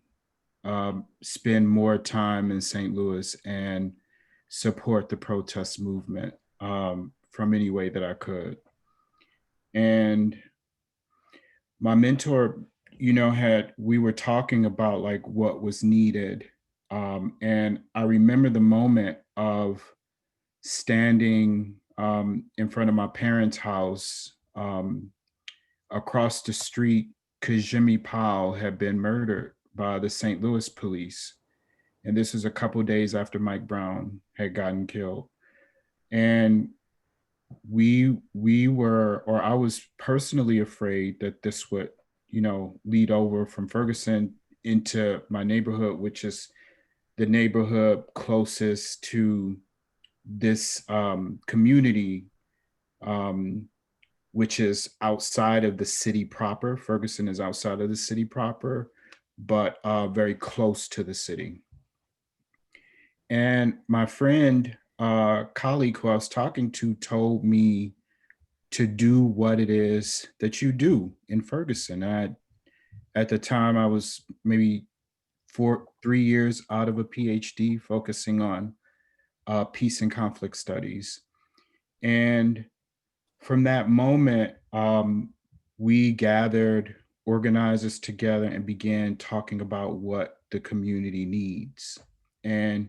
spend more time in St. Louis and support the protest movement from any way that I could. And my mentor, we were talking about like what was needed. And I remember the moment of standing in front of my parents' house across the street because Jimmy Powell had been murdered by the St. Louis police. And this was a couple of days after Mike Brown had gotten killed. And I was personally afraid that this would, lead over from Ferguson into my neighborhood, which is the neighborhood closest to this community, which is outside of the city proper. Ferguson is outside of the city proper, but very close to the city. And my friend, colleague who I was talking to told me to do what it is that you do in Ferguson. At the time, I was maybe 3 years out of a PhD focusing on peace and conflict studies. And from that moment, we gathered organizers together and began talking about what the community needs. And,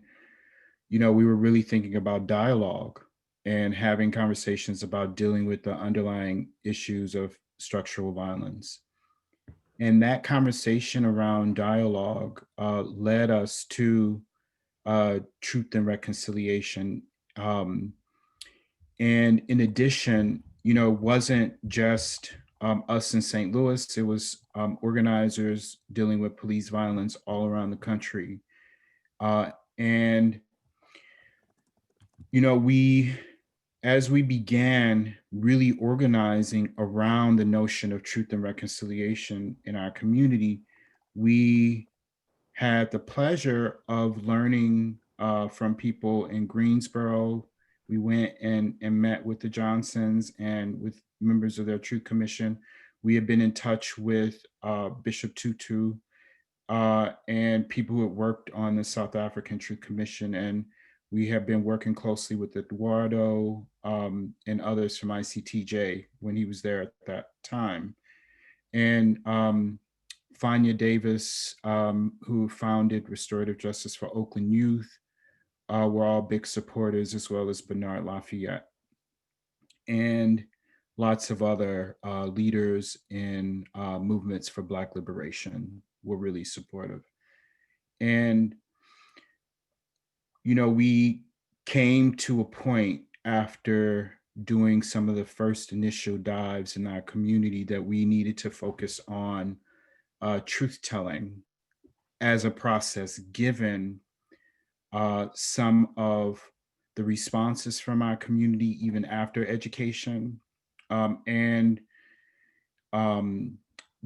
we were really thinking about dialogue and having conversations about dealing with the underlying issues of structural violence. And that conversation around dialogue led us to Truth and Reconciliation. And in addition, it wasn't just us in St. Louis, it was organizers dealing with police violence all around the country. And as we began really organizing around the notion of truth and reconciliation in our community, we had the pleasure of learning from people in Greensboro. We went and met with the Johnsons and with members of their Truth Commission. We had been in touch with Bishop Tutu and people who had worked on the South African Truth Commission. And we have been working closely with Eduardo and others from ICTJ when he was there at that time. And Fania Davis, who founded Restorative Justice for Oakland Youth, were all big supporters, as well as Bernard Lafayette. And lots of other leaders in movements for Black liberation were really supportive. And we came to a point after doing some of the first initial dives in our community that we needed to focus on truth telling as a process, given some of the responses from our community, even after education, and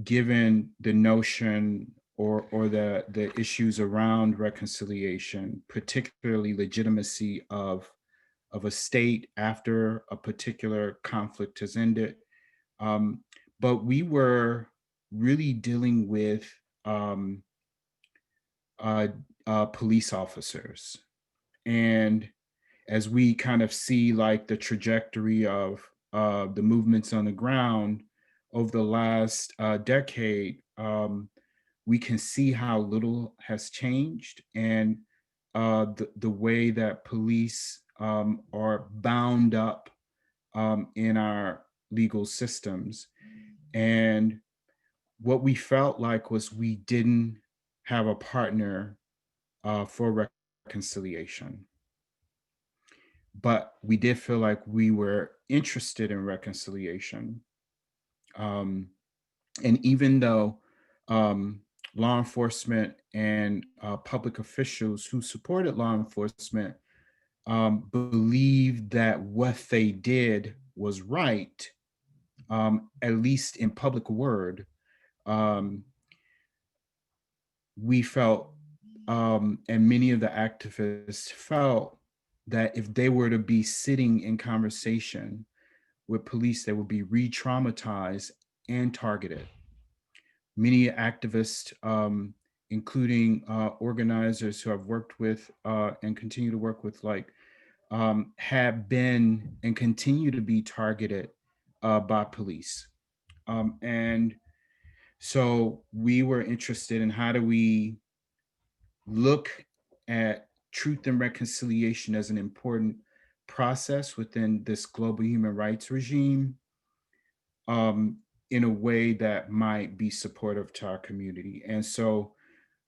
given the notion or the issues around reconciliation, particularly legitimacy of a state after a particular conflict has ended. But we were really dealing with police officers. And as we kind of see like the trajectory of the movements on the ground over the last decade, we can see how little has changed, and the way that police are bound up in our legal systems. And what we felt like was we didn't have a partner for reconciliation. But we did feel like we were interested in reconciliation. And even though law enforcement and public officials who supported law enforcement believed that what they did was right, at least in public word, we felt, and many of the activists felt, that if they were to be sitting in conversation with police, they would be re-traumatized and targeted. Many activists, including organizers who I've worked with and continue to work with, have been and continue to be targeted by police. And so we were interested in how do we look at truth and reconciliation as an important process within this global human rights regime, in a way that might be supportive to our community. And so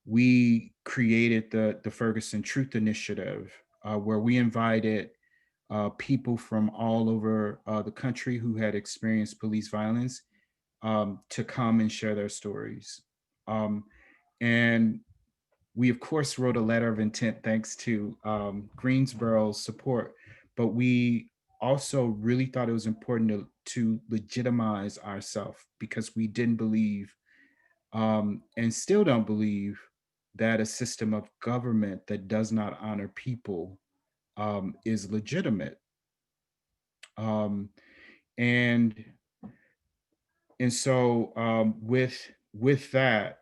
we created the Ferguson Truth Initiative, where we invited people from all over the country who had experienced police violence to come and share their stories. And we, of course, wrote a letter of intent thanks to Greensboro's support, but we also really thought it was important to legitimize ourselves because we didn't believe and still don't believe that a system of government that does not honor people is legitimate. Um, and and so with that,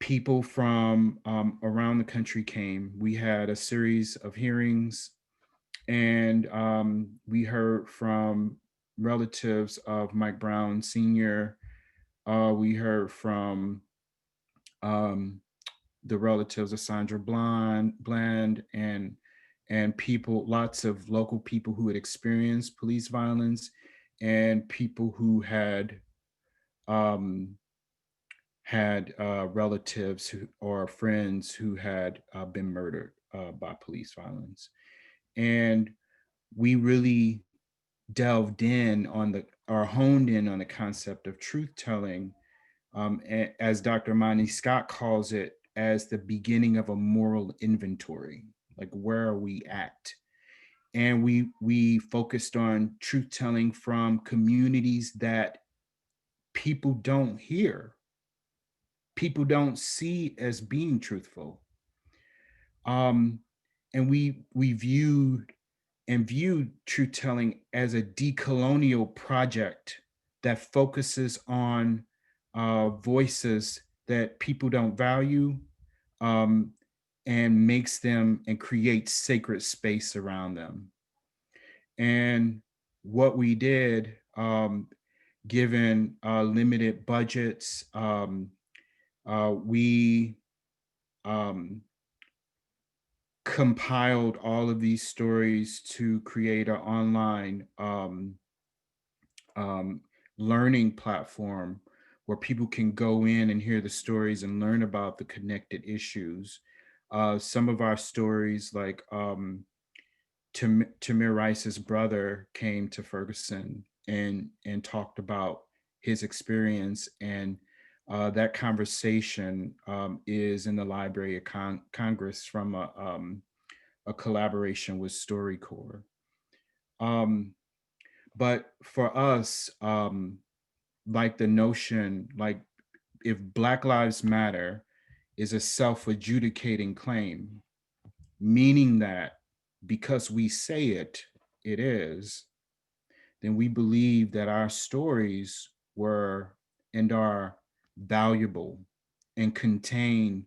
people from around the country came. We had a series of hearings, and we heard from relatives of Mike Brown Sr. We heard from the relatives of Sandra Bland, and people, lots of local people who had experienced police violence, and people who had relatives or friends who had been murdered by police violence. And we really delved in on honed in on the concept of truth telling, as Dr. Monty Scott calls it, as the beginning of a moral inventory. Like, where are we at? And we focused on truth telling from communities that people don't hear, people don't see as being truthful. And we viewed truth telling as a decolonial project that focuses on voices that people don't value, and makes them and creates sacred space around them. And what we did, given limited budgets, we compiled all of these stories to create an online learning platform where people can go in and hear the stories and learn about the connected issues. Some of our stories, like Tamir Rice's brother came to Ferguson and talked about his experience, and that conversation is in the Library of Congress from a collaboration with StoryCorps. But for us, like the notion, like if Black Lives Matter is a self-adjudicating claim, meaning that because we say it, it is, then we believe that our stories were and are valuable and contain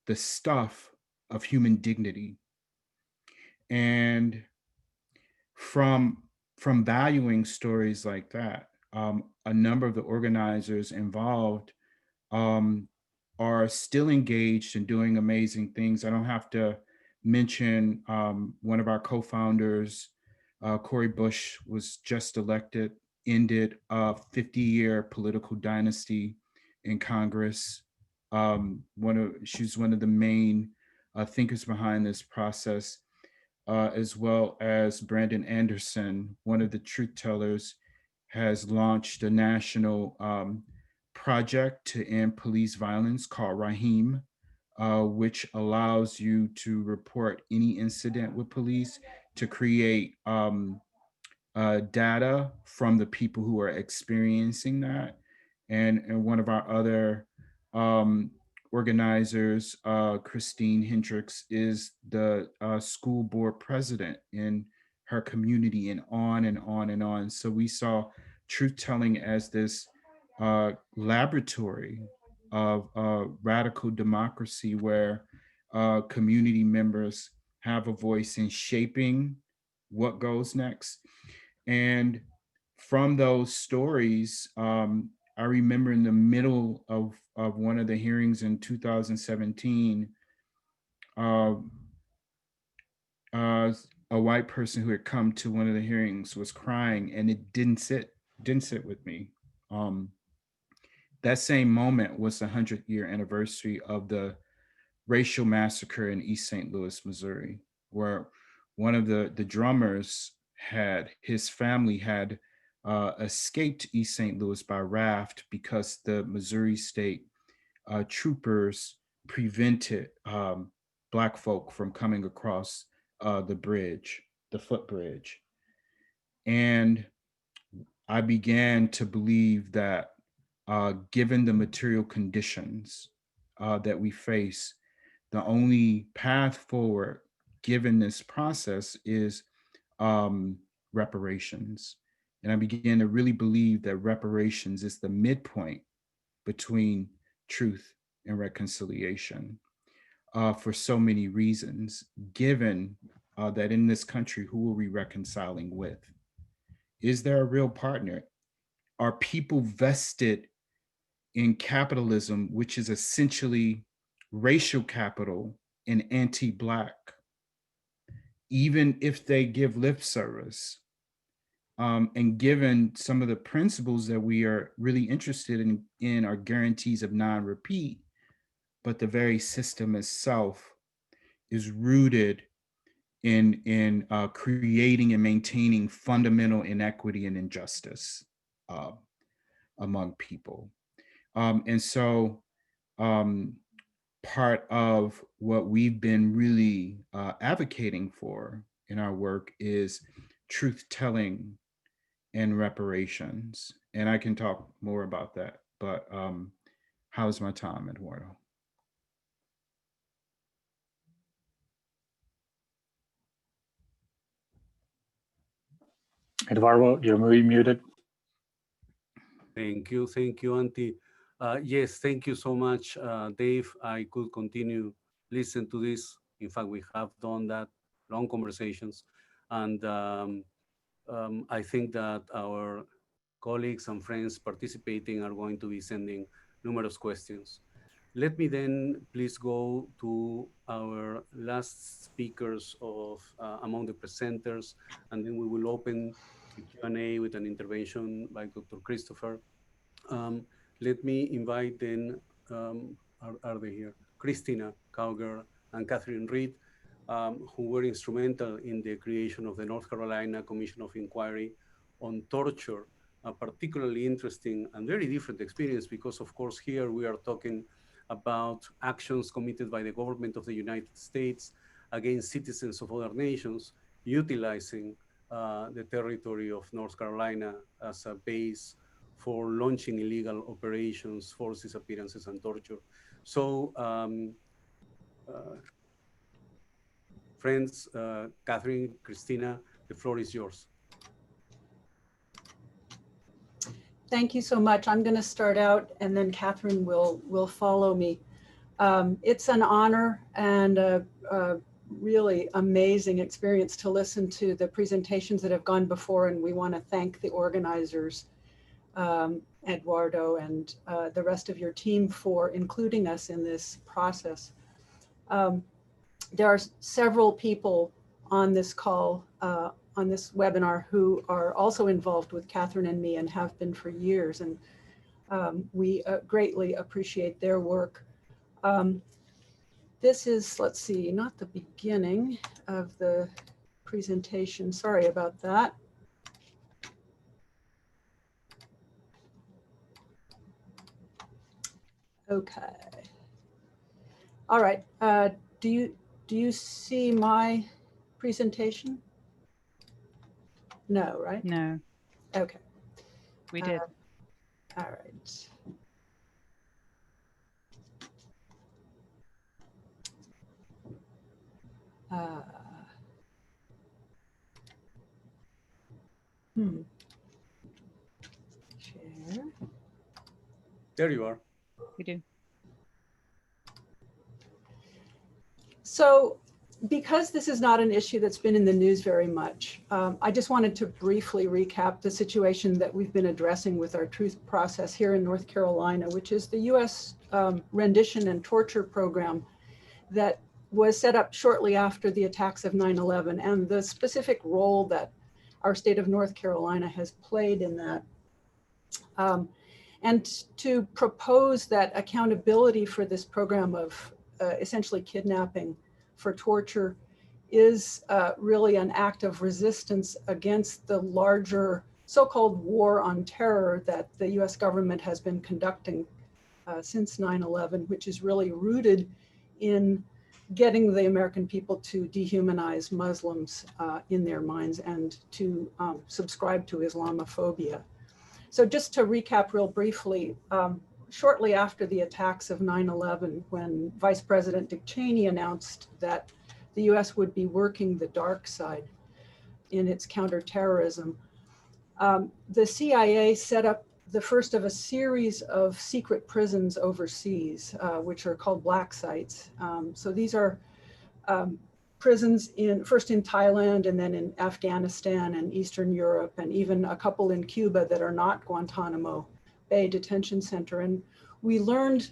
the stuff of human dignity. And from valuing stories like that, a number of the organizers involved are still engaged in doing amazing things. I don't have to mention one of our co-founders, Cori Bush, was just elected, ended a 50-year political dynasty in Congress. She's one of the main thinkers behind this process, as well as Brandon Anderson, one of the truth tellers, has launched a national project to end police violence called Rahim, which allows you to report any incident with police, to create data from the people who are experiencing that. And one of our other organizers, Christine Hendricks, is the school board president in her community, and on and on and on. So we saw truth telling as this laboratory of radical democracy, where community members have a voice in shaping what goes next. And from those stories, I remember in the middle of one of the hearings in 2017, a white person who had come to one of the hearings was crying, and it didn't sit with me. That same moment was the 100-year anniversary of the racial massacre in East St. Louis, Missouri, where one of the drummers his family had escaped East St. Louis by raft because the Missouri State troopers prevented Black folk from coming across the bridge, the footbridge. And I began to believe that given the material conditions that we face, the only path forward given this process is reparations. And I began to really believe that reparations is the midpoint between truth and reconciliation for so many reasons, given that in this country, who are we reconciling with? Is there a real partner? Are people vested in capitalism, which is essentially racial capital and anti-Black, even if they give lip service? And given some of the principles that we are really interested in are guarantees of non-repeat, but the very system itself is rooted in creating and maintaining fundamental inequity and injustice among people. And so part of what we've been really advocating for in our work is truth-telling and reparations. And I can talk more about that, but how's my time, Eduardo? Eduardo, you're muted. Thank you, Auntie. Yes, thank you so much, Dave. I could continue listen to this. In fact, we have done that, long conversations. And I think that our colleagues and friends participating are going to be sending numerous questions. Let me then please go to our last speakers among the presenters, and then we will open the Q&A with an intervention by Dr. Christopher. Let me invite then, are they here? Christina Cowger and Catherine Reed, who were instrumental in the creation of the North Carolina Commission of Inquiry on Torture, a particularly interesting and very different experience because, of course, here we are talking about actions committed by the government of the United States against citizens of other nations, utilizing the territory of North Carolina as a base for launching illegal operations, forced disappearances, and torture. So, friends, Catherine, Christina, the floor is yours. Thank you so much. I'm going to start out and then Catherine will follow me. It's an honor and a really amazing experience to listen to the presentations that have gone before, and we want to thank the organizers, Eduardo and the rest of your team, for including us in this process. There are several people on this call, on this webinar, who are also involved with Catherine and me and have been for years, and we greatly appreciate their work. This is, let's see, not the beginning of the presentation. Sorry about that. Okay. All right. Do you see my presentation? No, right? No. Okay. We did. All right. Share. There you are. We do. So because this is not an issue that's been in the news very much, I just wanted to briefly recap the situation that we've been addressing with our truth process here in North Carolina, which is the US rendition and torture program that was set up shortly after the attacks of 9/11, and the specific role that our state of North Carolina has played in that. And to propose that accountability for this program of essentially kidnapping for torture is really an act of resistance against the larger so-called war on terror that the US government has been conducting since 9/11, which is really rooted in getting the American people to dehumanize Muslims in their minds and to subscribe to Islamophobia. So just to recap real briefly, shortly after the attacks of 9/11, when Vice President Dick Cheney announced that the US would be working the dark side in its counterterrorism, the CIA set up the first of a series of secret prisons overseas, which are called black sites. So these are prisons first in Thailand and then in Afghanistan and Eastern Europe, and even a couple in Cuba that are not Guantanamo Bay Detention Center. And we learned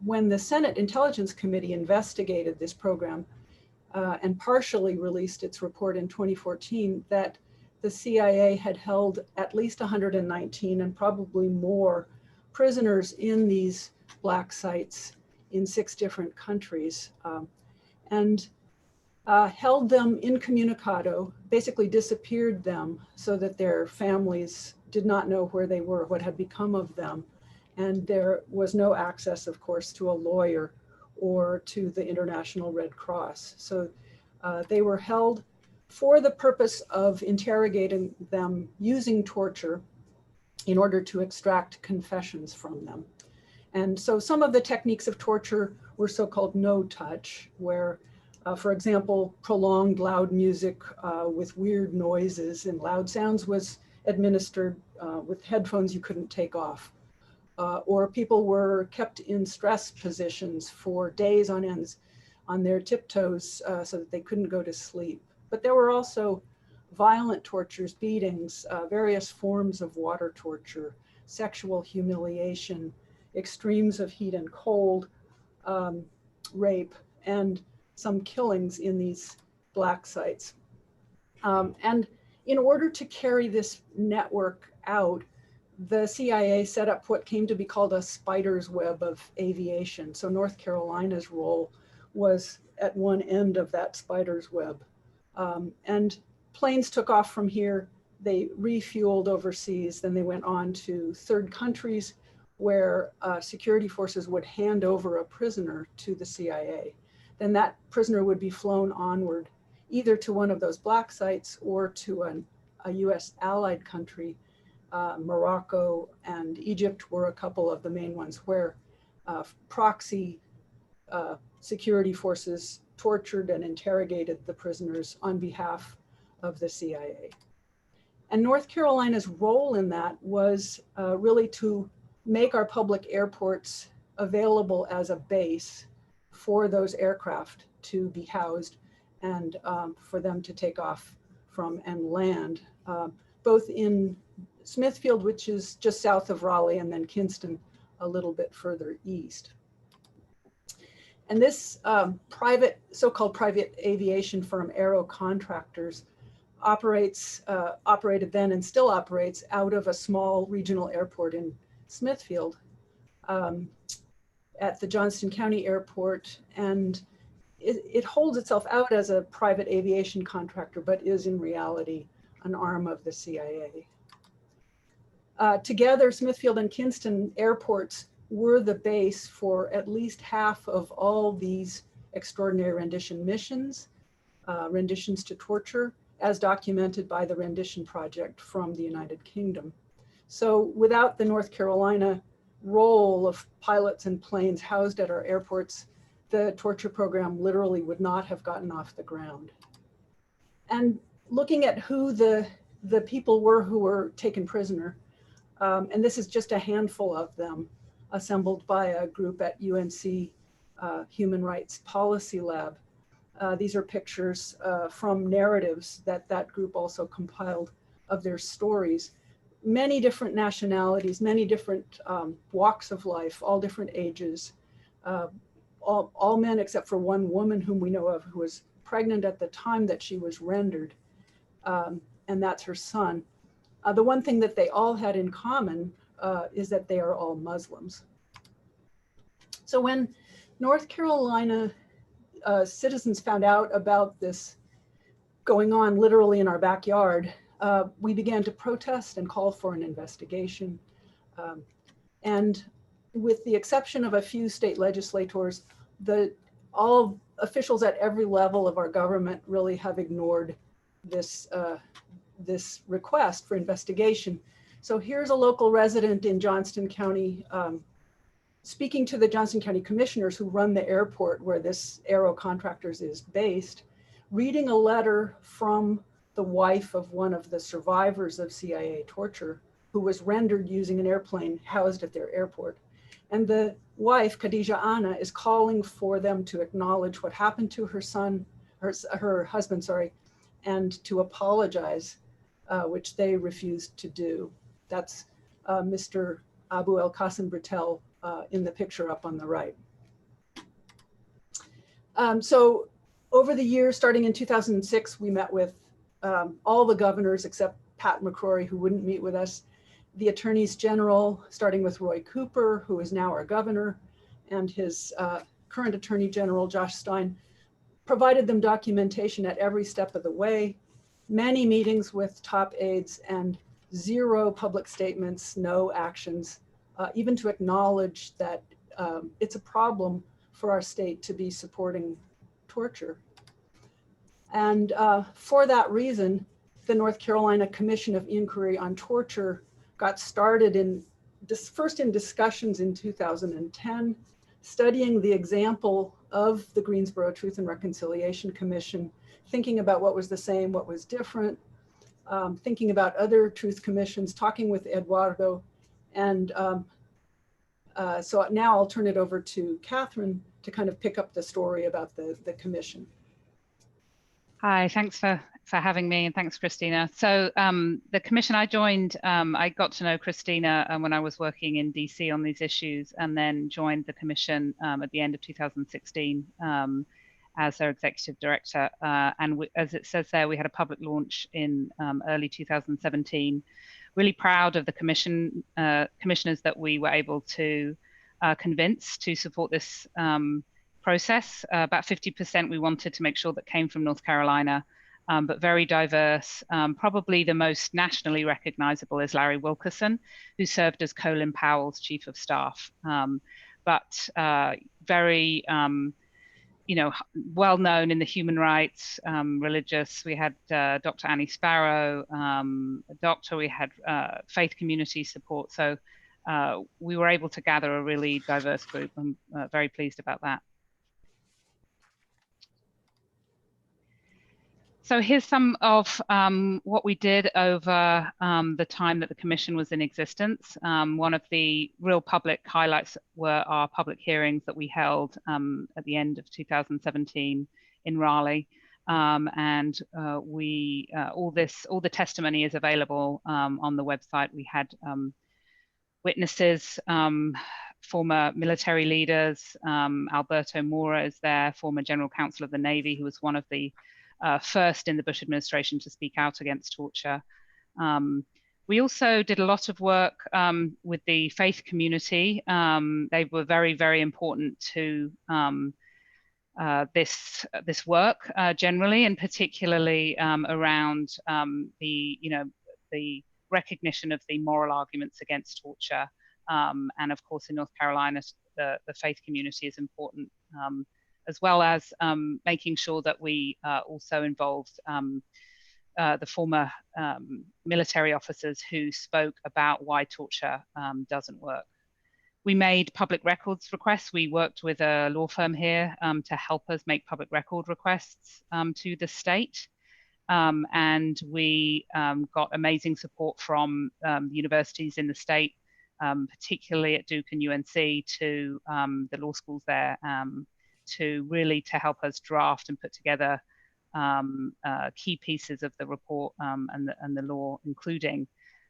when the Senate Intelligence Committee investigated this program and partially released its report in 2014, that the CIA had held at least 119 and probably more prisoners in these black sites in 6 different countries, and held them incommunicado, basically disappeared them so that their families did not know where they were, what had become of them. And there was no access, of course, to a lawyer or to the International Red Cross. So they were held for the purpose of interrogating them using torture in order to extract confessions from them. And so some of the techniques of torture were so-called no touch, where, for example, prolonged loud music with weird noises and loud sounds was administered with headphones you couldn't take off. Or people were kept in stress positions for days on end on their tiptoes so that they couldn't go to sleep. But there were also violent tortures, beatings, various forms of water torture, sexual humiliation, extremes of heat and cold, rape, and some killings in these black sites. And in order to carry this network out, the CIA set up what came to be called a spider's web of aviation. So North Carolina's role was at one end of that spider's web. And planes took off from here, they refueled overseas, then they went on to 3rd countries where security forces would hand over a prisoner to the CIA. Then that prisoner would be flown onward, either to one of those black sites or to a US allied country. Morocco and Egypt were a couple of the main ones where proxy security forces tortured and interrogated the prisoners on behalf of the CIA. And North Carolina's role in that was really to make our public airports available as a base for those aircraft to be housed and for them to take off from and land, both in Smithfield, which is just south of Raleigh, and then Kinston a little bit further east. And this so-called private aviation firm, Aero Contractors, operated then and still operates out of a small regional airport in Smithfield at the Johnston County Airport. And it holds itself out as a private aviation contractor, but is in reality an arm of the CIA. Together, Smithfield and Kinston airports were the base for at least half of all these extraordinary rendition missions, renditions to torture, as documented by the Rendition Project from the United Kingdom. So without the North Carolina role of pilots and planes housed at our airports, the torture program literally would not have gotten off the ground. And looking at who the people were who were taken prisoner, and this is just a handful of them assembled by a group at UNC Human Rights Policy Lab. These are pictures from narratives that that group also compiled of their stories. Many different nationalities, many different walks of life, all different ages, all men except for one woman whom we know of who was pregnant at the time that she was rendered, and that's her son. The one thing that they all had in common is that they are all Muslims. So when North Carolina citizens found out about this going on literally in our backyard, we began to protest and call for an investigation. And with the exception of a few state legislators, all officials at every level of our government really have ignored this, this request for investigation. So here's a local resident in Johnston County speaking to the Johnston County commissioners who run the airport where this Aero Contractors is based, reading a letter from the wife of one of the survivors of CIA torture who was rendered using an airplane housed at their airport. And the wife, Khadija Anna, is calling for them to acknowledge what happened to her son, her husband, sorry, and to apologize, which they refused to do. That's Mr. Abu El Qasim Britel in the picture up on the right. So over the years, starting in 2006, we met with all the governors except Pat McCrory, who wouldn't meet with us, the attorneys general, starting with Roy Cooper, who is now our governor, and his current attorney general, Josh Stein, provided them documentation at every step of the way, many meetings with top aides, and zero public statements, no actions, even to acknowledge that it's a problem for our state to be supporting torture. And for that reason, the North Carolina Commission of Inquiry on Torture got started first in discussions in 2010, studying the example of the Greensboro Truth and Reconciliation Commission, thinking about what was the same, what was different, thinking about other truth commissions, talking with Eduardo. And so now I'll turn it over to Catherine to kind of pick up the story about the commission. Hi, thanks for having me, and thanks, Christina. So the commission I joined, I got to know Christina when I was working in DC on these issues, and then joined the commission at the end of 2016 as their executive director. And as it says there, we had a public launch in early 2017. Really proud of the commissioners that we were able to convince to support this process. About 50% we wanted to make sure that came from North Carolina, but very diverse. Probably the most nationally recognizable is Larry Wilkerson, who served as Colin Powell's chief of staff, but very, well known in the human rights, religious. We had Dr. Annie Sparrow, a doctor. We had faith community support. So we were able to gather a really diverse group. I'm very pleased about that. So here's some of what we did over the time that the commission was in existence. One of the real public highlights were our public hearings that we held at the end of 2017 in Raleigh. And all the testimony is available on the website. We had witnesses, former military leaders. Alberto Mora is there, former General Counsel of the Navy, who was one of the first in the Bush administration to speak out against torture. We also did a lot of work with the faith community. They were very, very important to this work generally, and particularly around the recognition of the moral arguments against torture. And of course, in North Carolina, the faith community is important, as well as making sure that we also involved the former military officers who spoke about why torture doesn't work. We made public records requests. We worked with a law firm here to help us make public record requests to the state. And we got amazing support from universities in the state, particularly at Duke and UNC, to the law schools there, really to help us draft and put together key pieces of the report and the law, including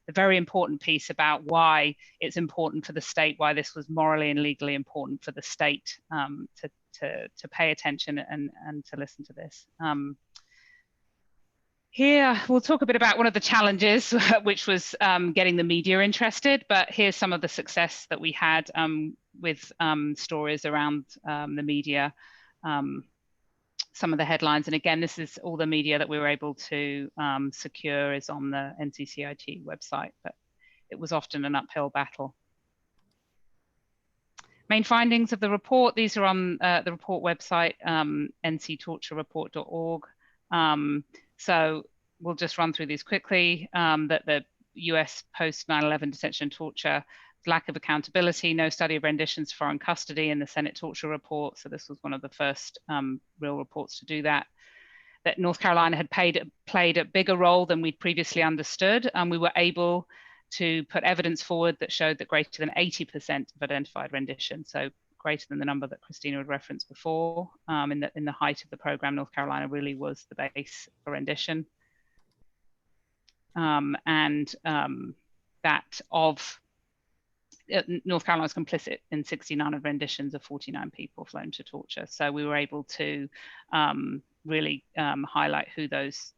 the very important piece about why it's important for the state, why this was morally and legally important for the state to pay attention and to listen to this. Here, we'll talk a bit about one of the challenges, which was getting the media interested, but here's some of the success that we had with stories around the media, some of the headlines. And again, this is all the media that we were able to secure is on the NCCIT website, but it was often an uphill battle. Main findings of the report, these are on the report website, nctorturereport.org. So we'll just run through these quickly, that the US post 9/11 detention and torture, lack of accountability, no study of renditions to foreign custody in the Senate torture report. So this was one of the first real reports to do that. That North Carolina had played a bigger role than we'd previously understood. And we were able to put evidence forward that showed that greater than 80% of identified rendition, so greater than the number that Christina had referenced before. In the height of the program, North Carolina really was the base for rendition. That of North Carolina was complicit in 69 of renditions of 49 people flown to torture. So we were able to really highlight who those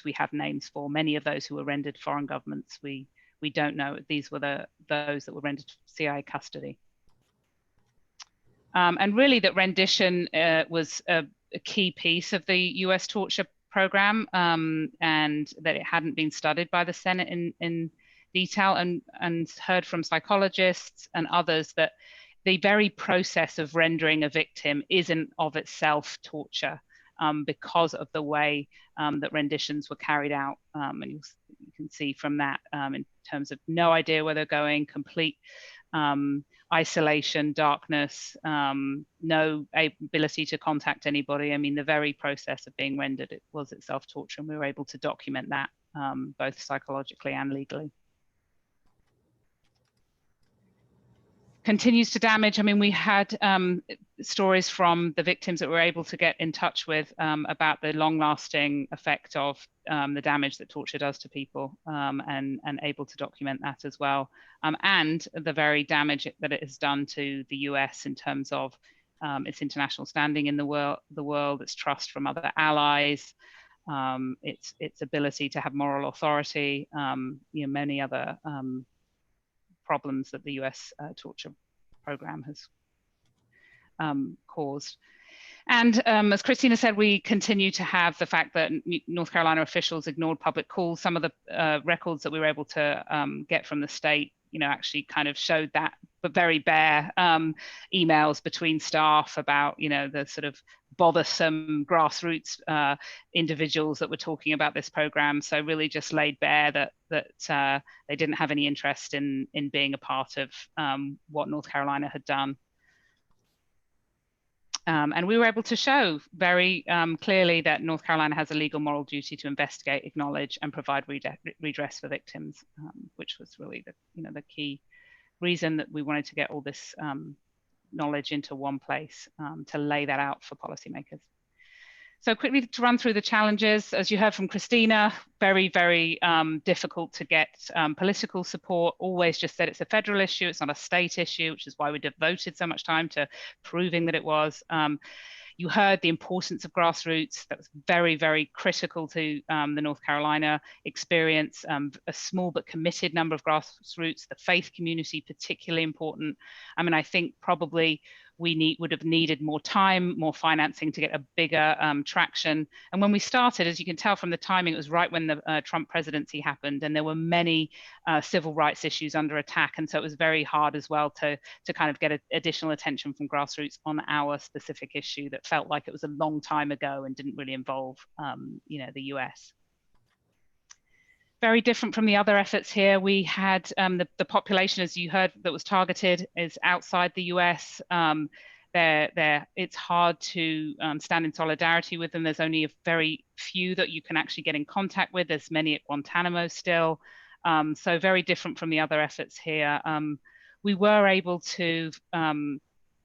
we have names for. Many of those who were rendered foreign governments, we don't know. These were those that were rendered CIA custody. And really that rendition was a key piece of the US torture program, and that it hadn't been studied by the Senate in detail, and heard from psychologists and others that the very process of rendering a victim isn't of itself torture, because of the way that renditions were carried out. And you can see from that in terms of no idea where they're going, complete isolation, darkness, no ability to contact anybody. I mean, the very process of being rendered, it was itself torture, and we were able to document that both psychologically and legally. Continues to damage. I mean, we had stories from the victims that we were able to get in touch with about the long-lasting effect of the damage that torture does to people, and able to document that as well, and the very damage that it has done to the US in terms of its international standing in the world, its trust from other allies, its ability to have moral authority, many other problems that the US torture program has caused. And as Christina said, we continue to have the fact that North Carolina officials ignored public calls. Some of the records that we were able to get from the state, actually kind of showed that, but very bare emails between staff about, the sort of bothersome grassroots individuals that were talking about this program. So really just laid bare that they didn't have any interest in being a part of what North Carolina had done. And we were able to show very clearly that North Carolina has a legal moral duty to investigate, acknowledge, and provide redress for victims, which was really the key reason that we wanted to get all this knowledge into one place, to lay that out for policymakers. So quickly to run through the challenges, as you heard from Christina, very, very difficult to get political support. Always just said it's a federal issue, it's not a state issue, which is why we devoted so much time to proving that it was. You heard the importance of grassroots. That was very, very critical to the North Carolina experience. A small but committed number of grassroots, the faith community particularly important. I mean, I think probably we would have needed more time, more financing to get a bigger traction. And when we started, as you can tell from the timing, it was right when the Trump presidency happened, and there were many civil rights issues under attack. And so it was very hard as well to kind of get additional attention from grassroots on our specific issue that felt like it was a long time ago and didn't really involve, the US. Very different from the other efforts here. We had the population, as you heard, that was targeted is outside the US. It's hard to stand in solidarity with them. There's only a very few that you can actually get in contact with. There's many at Guantanamo still. So very different from the other efforts here. We were able to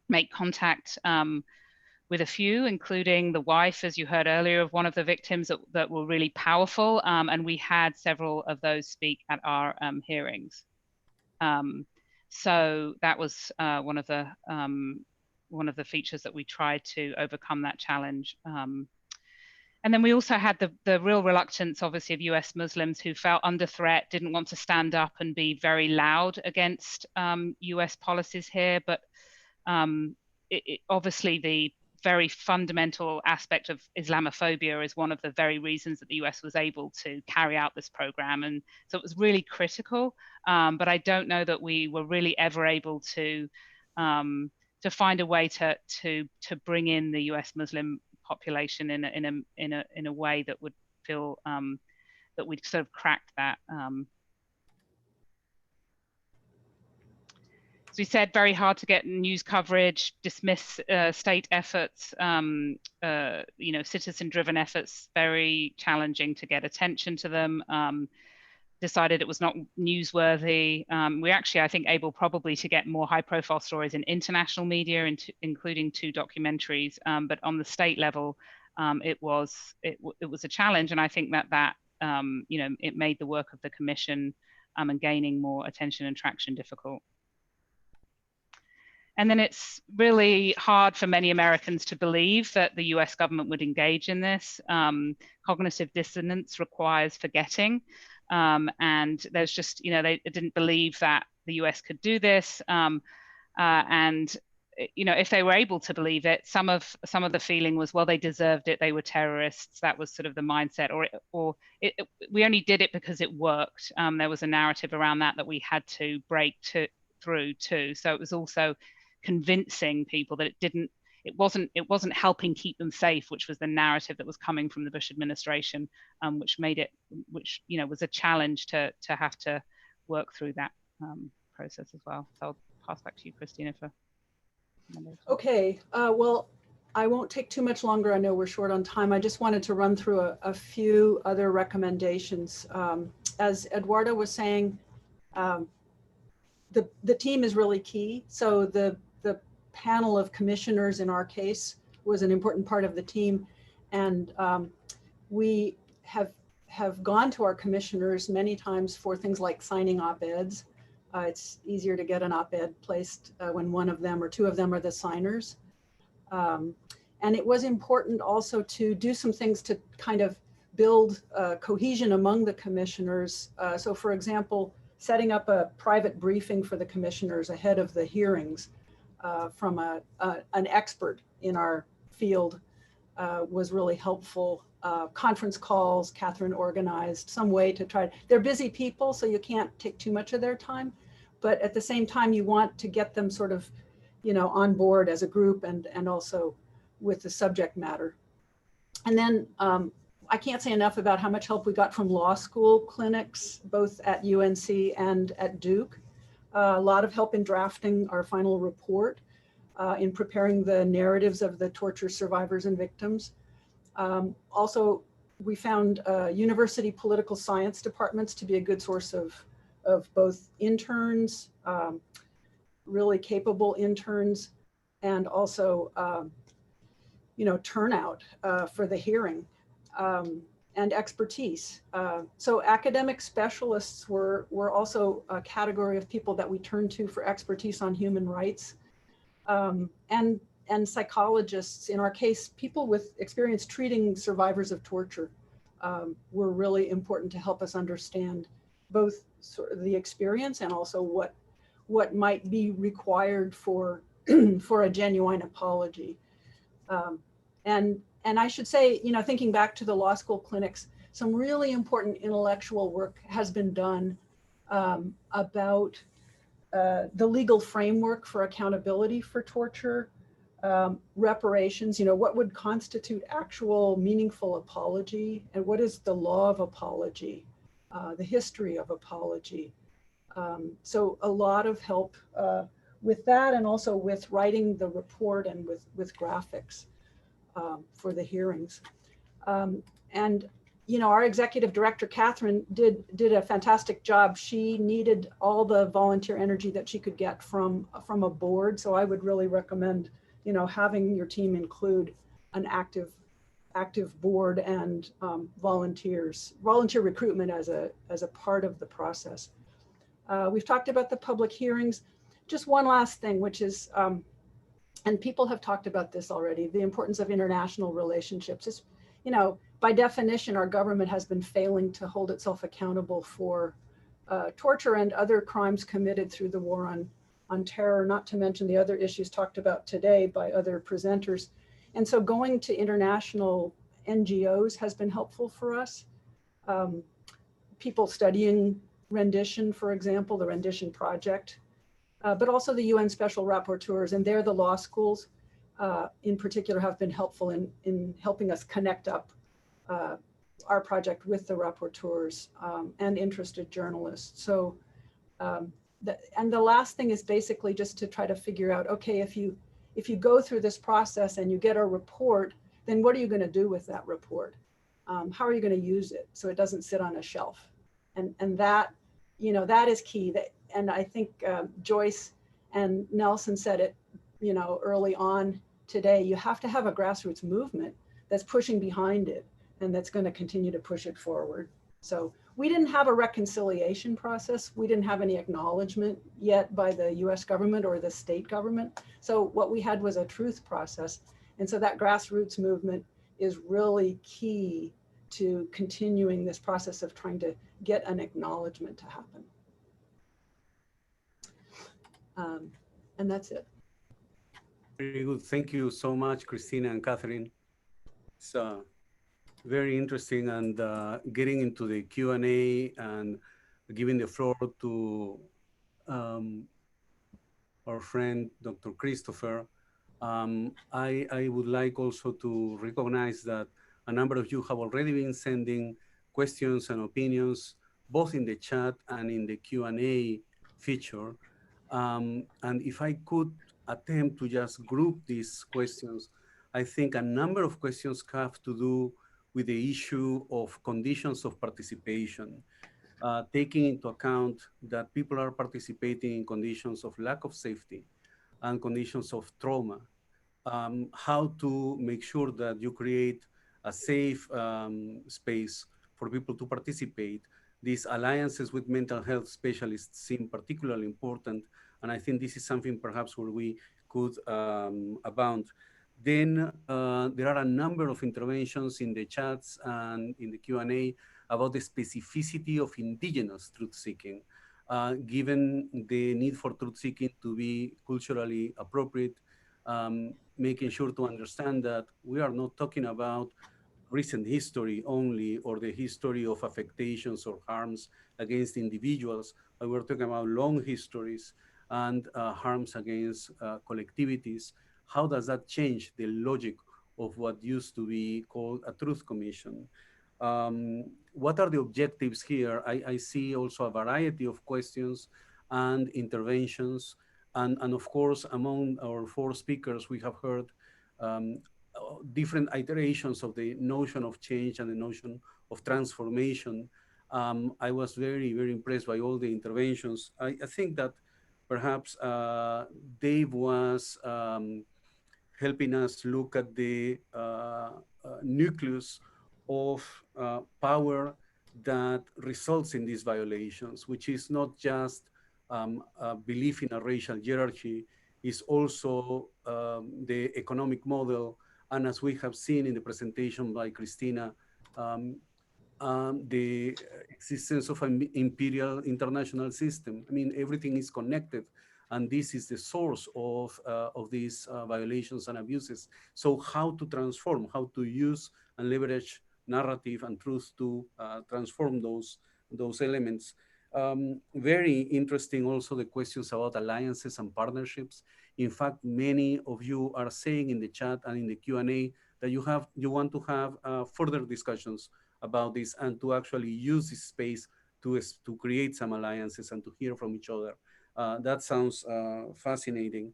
make contact with a few, including the wife, as you heard earlier, of one of the victims that were really powerful. And we had several of those speak at our hearings. So that was one of the features that we tried to overcome that challenge. And then we also had the real reluctance, obviously, of US Muslims who felt under threat, didn't want to stand up and be very loud against US policies here. But obviously, the very fundamental aspect of Islamophobia is one of the very reasons that the US was able to carry out this program. And so it was really critical. But I don't know that we were really ever able to find a way to bring in the US Muslim population in a way that would feel that we'd sort of cracked that. As we said, very hard to get news coverage, dismiss state efforts, citizen-driven efforts, very challenging to get attention to them. Decided it was not newsworthy. We're actually, I think, able probably to get more high-profile stories in international media, including 2 documentaries. But on the state level, it was a challenge, and I think that it made the work of the commission and gaining more attention and traction difficult. And then it's really hard for many Americans to believe that the US government would engage in this. Cognitive dissonance requires forgetting. And there's just, they didn't believe that the US could do this. And if they were able to believe it, some of the feeling was, well, they deserved it. They were terrorists. That was sort of the mindset, or we only did it because it worked. There was a narrative around that we had to break through too. So it was also convincing people that it wasn't helping keep them safe, which was the narrative that was coming from the Bush administration, which was a challenge to have to work through that process as well. So I'll pass back to you, Christina, for. Okay, well, I won't take too much longer. I know we're short on time. I just wanted to run through a few other recommendations. As Eduardo was saying, the team is really key. So the panel of commissioners in our case was an important part of the team. And we have gone to our commissioners many times for things like signing op-eds. It's easier to get an op-ed placed when one of them or 2 of them are the signers. And it was important also to do some things to kind of build cohesion among the commissioners. So for example, setting up a private briefing for the commissioners ahead of the hearings from an expert in our field was really helpful. Conference calls, Catherine organized some way to try. They're busy people, so you can't take too much of their time, but at the same time, you want to get them sort of, on board as a group and also with the subject matter. And then I can't say enough about how much help we got from law school clinics, both at UNC and at Duke. A lot of help in drafting our final report, in preparing the narratives of the torture survivors and victims. Also, we found university political science departments to be a good source of both interns, really capable interns, and also turnout for the hearing, and expertise. So academic specialists were also a category of people that we turned to for expertise on human rights. And psychologists, in our case, people with experience treating survivors of torture, were really important to help us understand both sort of the experience and also what might be required for for a genuine apology. And I should say, thinking back to the law school clinics, some really important intellectual work has been done about the legal framework for accountability for torture, reparations, what would constitute actual meaningful apology, and what is the law of apology, the history of apology. So a lot of help with that, and also with writing the report and with graphics for the hearings. And our executive director, Catherine, did a fantastic job. She needed all the volunteer energy that she could get from a board. So I would really recommend you know, having your team include an active board and volunteer recruitment as a part of the process. We've talked about the public hearings. Just one last thing, which is, and people have talked about this already, the importance of international relationships. Is, you know, by definition, our government has been failing to hold itself accountable for torture and other crimes committed through the war on terror, not to mention the other issues talked about today by other presenters. And so going to international NGOs has been helpful for us. People studying rendition, for example, the Rendition Project, but also the UN Special Rapporteurs, and they're the law schools in particular have been helpful in helping us connect up our project with the rapporteurs and interested journalists. So, and the last thing is basically just to try to figure out, okay, if you go through this process and you get a report, then what are you going to do with that report? How are you going to use it so it doesn't sit on a shelf? And that, you know, that is key. And I think Joyce and Nelson said it, you know, early on today. You have to have a grassroots movement that's pushing behind it and that's going to continue to push it forward. So we didn't have a reconciliation process. We didn't have any acknowledgement yet by the US government or the state government. So what we had was a truth process. And so that grassroots movement is really key to continuing this process of trying to get an acknowledgement to happen. And that's it. Very good. Thank you so much, Christina and Catherine. It's very interesting, and getting into the Q&A and giving the floor to our friend, Dr. Christopher. I would like also to recognize that a number of you have already been sending questions and opinions, both in the chat and in the Q&A feature. And if I could attempt to just group these questions, I think a number of questions have to do with the issue of conditions of participation, taking into account that people are participating in conditions of lack of safety and conditions of trauma. How to make sure that you create a safe space for people to participate. These alliances with mental health specialists seem particularly important, and I think this is something perhaps where we could abound. Then there are a number of interventions in the chats and in the Q&A about the specificity of indigenous truth-seeking, given the need for truth-seeking to be culturally appropriate, making sure to understand that we are not talking about recent history only, or the history of affectations or harms against individuals, but we're talking about long histories and harms against collectivities. How does that change the logic of what used to be called a truth commission? What are the objectives here? I see also a variety of questions and interventions. And of course, among our four speakers, we have heard different iterations of the notion of change and the notion of transformation. I was very, very impressed by all the interventions. I think that perhaps Dave was helping us look at the nucleus of power that results in these violations, which is not just a belief in a racial hierarchy, is also the economic model. And as we have seen in the presentation by Christina, the existence of an imperial international system. I mean, everything is connected, and this is the source of these violations and abuses. So how to transform, how to use and leverage narrative and truth to transform those elements. Very interesting also the questions about alliances and partnerships. In fact, many of you are saying in the chat and in the Q&A that you want to have further discussions about this and to actually use this space to create some alliances and to hear from each other. That sounds fascinating.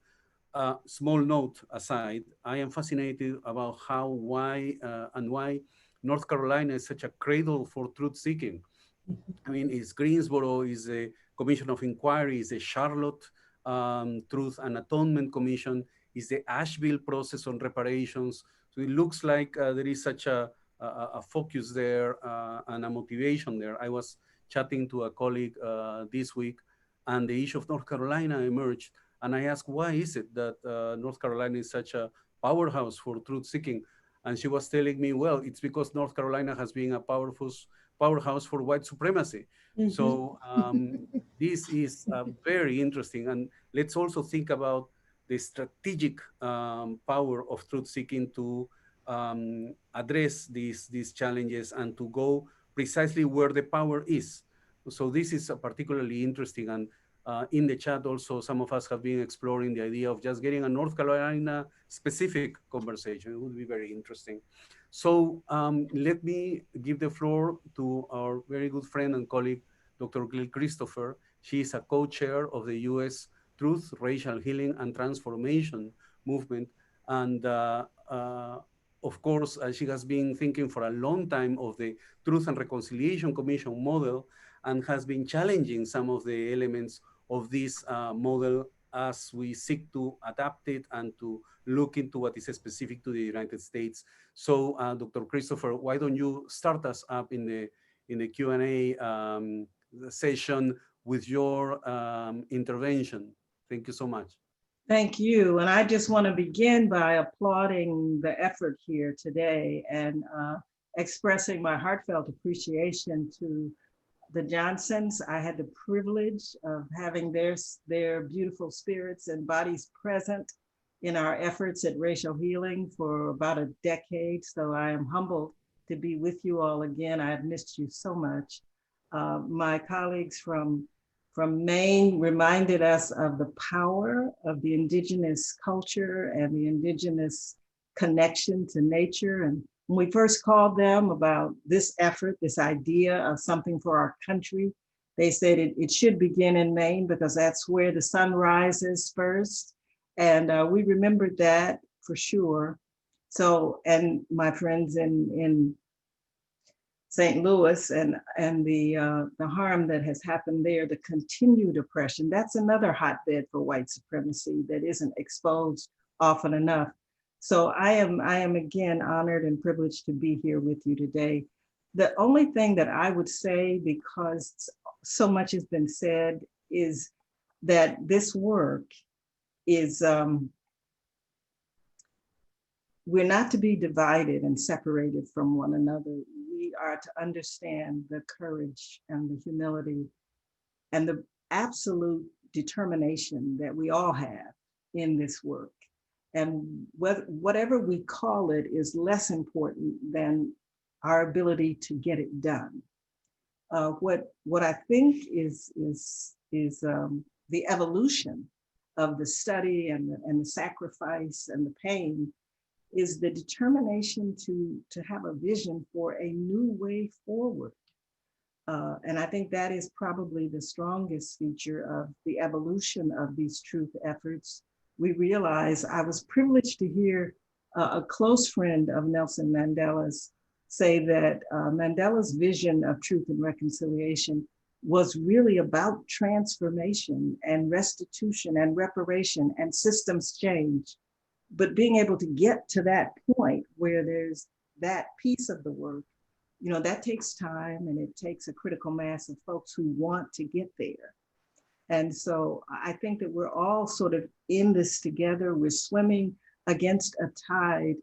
Small note aside, I am fascinated about why North Carolina is such a cradle for truth seeking. I mean, it's Greensboro, is a Commission of Inquiry, is a Charlotte Truth and Atonement Commission. is the Asheville process on reparations. So it looks like there is such a focus there and a motivation there. I was chatting to a colleague this week, and the issue of North Carolina emerged. And I asked, why is it that North Carolina is such a powerhouse for truth seeking? And she was telling me, well, it's because North Carolina has been a powerhouse for white supremacy. Mm-hmm. So this is very interesting. And let's also think about the strategic power of truth seeking to address these challenges and to go precisely where the power is. So this is particularly interesting. And in the chat also, some of us have been exploring the idea of just getting a North Carolina specific conversation. It would be very interesting. So let me give the floor to our very good friend and colleague, Dr. Gil Christopher. She is a co-chair of the U.S. Truth, Racial Healing and Transformation movement. And of course, she has been thinking for a long time of the Truth and Reconciliation Commission model and has been challenging some of the elements of this model as we seek to adapt it and to look into what is specific to the United States. So, Dr. Christopher, why don't you start us up in the Q&A session with your intervention? Thank you so much. Thank you. And I just want to begin by applauding the effort here today and expressing my heartfelt appreciation to the Johnsons. I had the privilege of having their beautiful spirits and bodies present in our efforts at racial healing for about a decade. So I am humbled to be with you all again. I have missed you so much. My colleagues from Maine reminded us of the power of the indigenous culture and the indigenous connection to nature. And when we first called them about this effort, this idea of something for our country, they said it should begin in Maine because that's where the sun rises first. And we remembered that for sure. So, and my friends in St. Louis and the harm that has happened there, the continued oppression, that's another hotbed for white supremacy that isn't exposed often enough. So I am again honored and privileged to be here with you today. The only thing that I would say, because so much has been said, is that this work is, we're not to be divided and separated from one another. We are to understand the courage and the humility and the absolute determination that we all have in this work. And whatever we call it is less important than our ability to get it done. What I think is the evolution of the study and the sacrifice and the pain is the determination to have a vision for a new way forward. And I think that is probably the strongest feature of the evolution of these truth efforts. We realize, I was privileged to hear a close friend of Nelson Mandela's say that Mandela's vision of truth and reconciliation was really about transformation and restitution and reparation and systems change. But being able to get to that point where there's that piece of the work, you know, that takes time and it takes a critical mass of folks who want to get there. And so I think that we're all sort of in this together. We're swimming against a tide,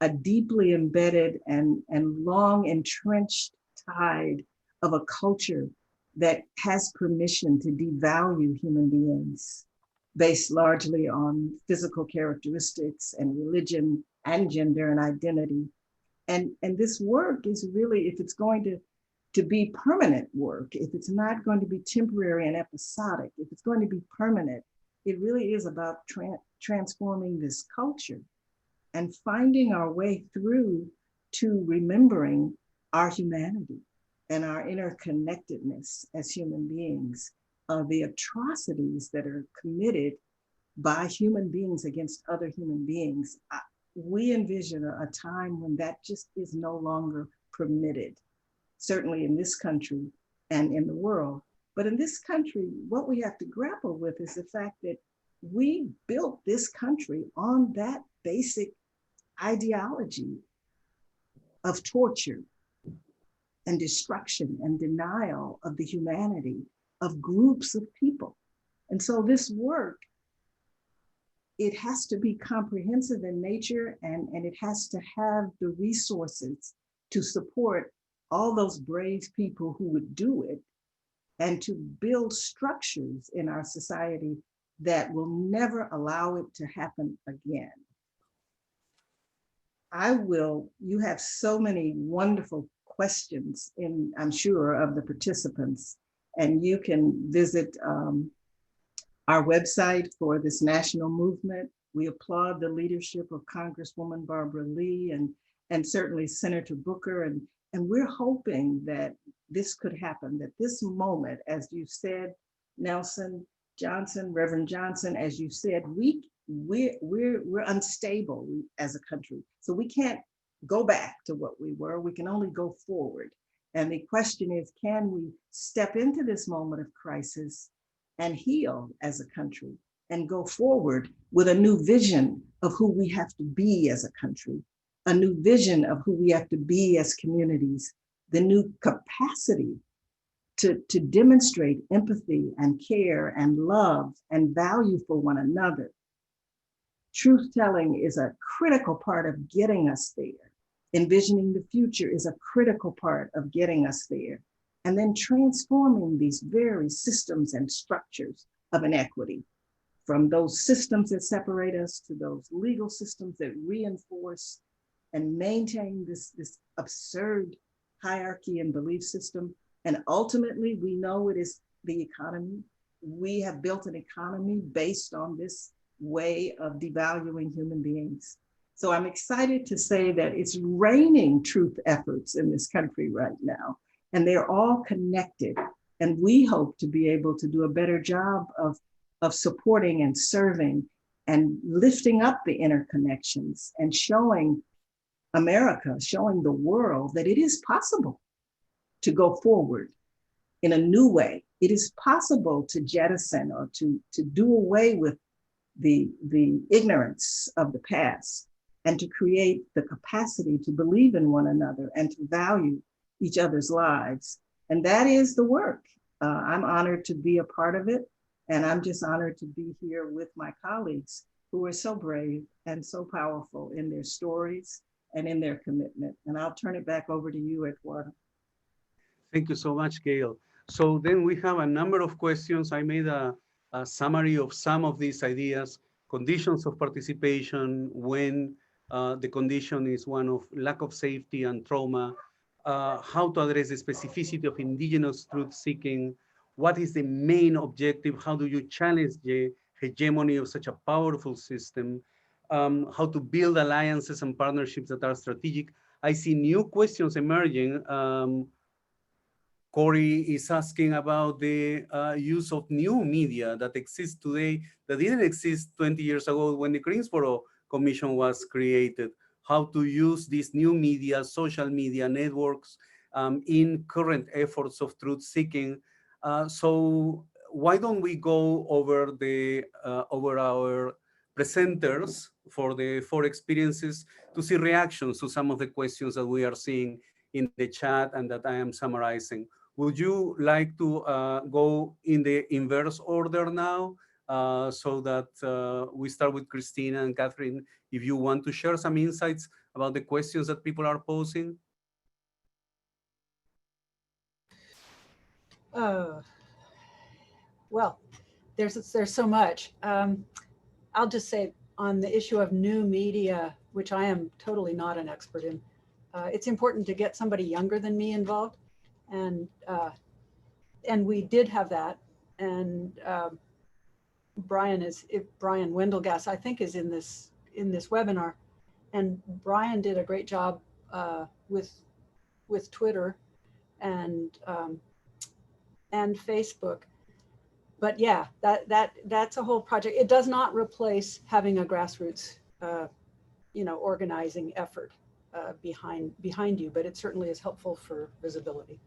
a deeply embedded and long entrenched tide of a culture that has permission to devalue human beings based largely on physical characteristics and religion and gender and identity. And this work is really, if it's going to be permanent work, if it's not going to be temporary and episodic, if it's going to be permanent, it really is about transforming this culture and finding our way through to remembering our humanity and our interconnectedness as human beings, the atrocities that are committed by human beings against other human beings. We envision a time when that just is no longer permitted, certainly in this country and in the world. But in this country, what we have to grapple with is the fact that we built this country on that basic ideology of torture and destruction and denial of the humanity of groups of people. And so this work, it has to be comprehensive in nature, and it has to have the resources to support all those brave people who would do it, and to build structures in our society that will never allow it to happen again. You have so many wonderful questions I'm sure, of the participants, and you can visit our website for this national movement. We applaud the leadership of Congresswoman Barbara Lee and certainly Senator Booker, and we're hoping that this could happen, that this moment, as you said, Nelson Johnson, Reverend Johnson, as you said, we're unstable as a country. So we can't go back to what we were, we can only go forward. And the question is, can we step into this moment of crisis and heal as a country and go forward with a new vision of who we have to be as a country, a new vision of who we have to be as communities, the new capacity to demonstrate empathy and care and love and value for one another. Truth telling is a critical part of getting us there. Envisioning the future is a critical part of getting us there. And then transforming these very systems and structures of inequity, from those systems that separate us to those legal systems that reinforce and maintain this absurd hierarchy and belief system. And ultimately, we know it is the economy. We have built an economy based on this way of devaluing human beings. So I'm excited to say that it's raining truth efforts in this country right now, and they're all connected. And we hope to be able to do a better job of supporting and serving and lifting up the interconnections and showing America, showing the world that it is possible to go forward in a new way. It is possible to jettison or to do away with the ignorance of the past and to create the capacity to believe in one another and to value each other's lives. And that is the work. I'm honored to be a part of it. And I'm just honored to be here with my colleagues who are so brave and so powerful in their stories and in their commitment. And I'll turn it back over to you, Eduardo. Thank you so much, Gail. So then we have a number of questions. I made a summary of some of these ideas: conditions of participation, when the condition is one of lack of safety and trauma, how to address the specificity of indigenous truth seeking, what is the main objective, how do you challenge the hegemony of such a powerful system, how to build alliances and partnerships that are strategic. I see new questions emerging. Corey is asking about the use of new media that exists today that didn't exist 20 years ago when the Greensboro Commission was created. How to use these new media, social media networks in current efforts of truth seeking. So why don't we go over over our presenters for the 4 experiences to see reactions to some of the questions that we are seeing in the chat and that I am summarizing. Would you like to go in the inverse order now so that we start with Christina and Catherine, if you want to share some insights about the questions that people are posing? Well, there's so much. I'll just say on the issue of new media, which I am totally not an expert in, it's important to get somebody younger than me involved. And we did have that. And Brian Wendelgas, I think, is in this webinar. And Brian did a great job with Twitter and Facebook. But yeah, that's a whole project. It does not replace having a grassroots, organizing effort behind you, but it certainly is helpful for visibility.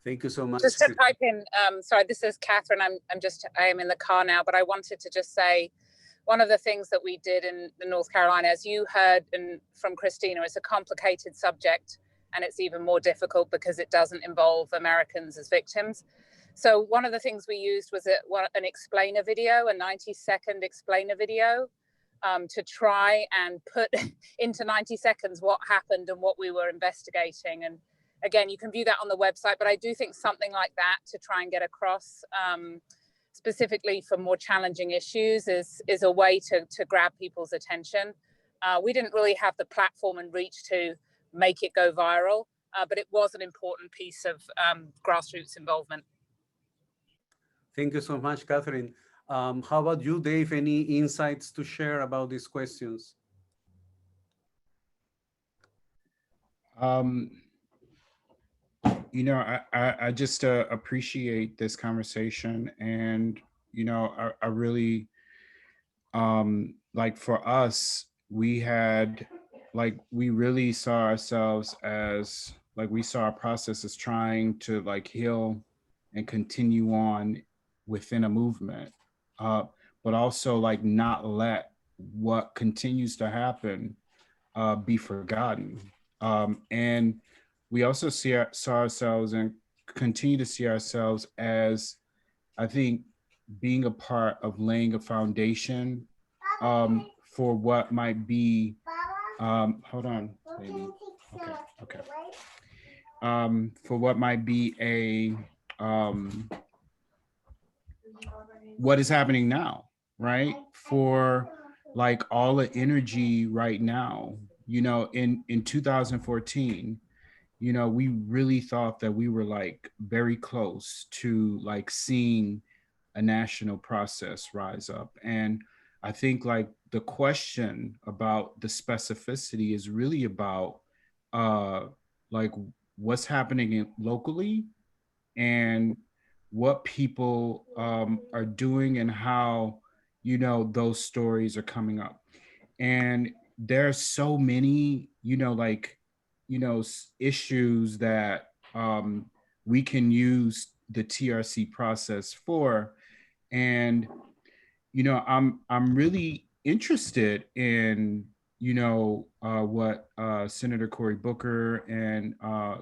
Thank you so much. Just to pipe in, sorry, this is Catherine. I am in the car now, but I wanted to just say, one of the things that we did in North Carolina, as you heard from Christina, it's a complicated subject, and it's even more difficult because it doesn't involve Americans as victims. So one of the things we used was an explainer video, a 90-second explainer video, to try and put into 90 seconds what happened and what we were investigating. And again, you can view that on the website, but I do think something like that to try and get across, specifically for more challenging issues, is a way to grab people's attention. We didn't really have the platform and reach to make it go viral, but it was an important piece of grassroots involvement. Thank you so much, Catherine. How about you, Dave? Any insights to share about these questions? You know, I just appreciate this conversation, and you know, I really like, for us, we really saw ourselves as, like, we saw our process as trying to like heal and continue on within a movement, but also like not let what continues to happen be forgotten. And we also saw ourselves and continue to see ourselves as, I think, being a part of laying a foundation for what might be, hold on, baby. Okay. For what might be a, what is happening now, right? For like all the energy right now, you know, in 2014, you know, we really thought that we were like very close to like seeing a national process rise up. And I think like the question about the specificity is really about like what's happening locally, and what people are doing, and how, you know, those stories are coming up. And there's so many, you know, like, you know, issues that we can use the TRC process for. And, you know, I'm really interested in, you know, what Senator Cory Booker and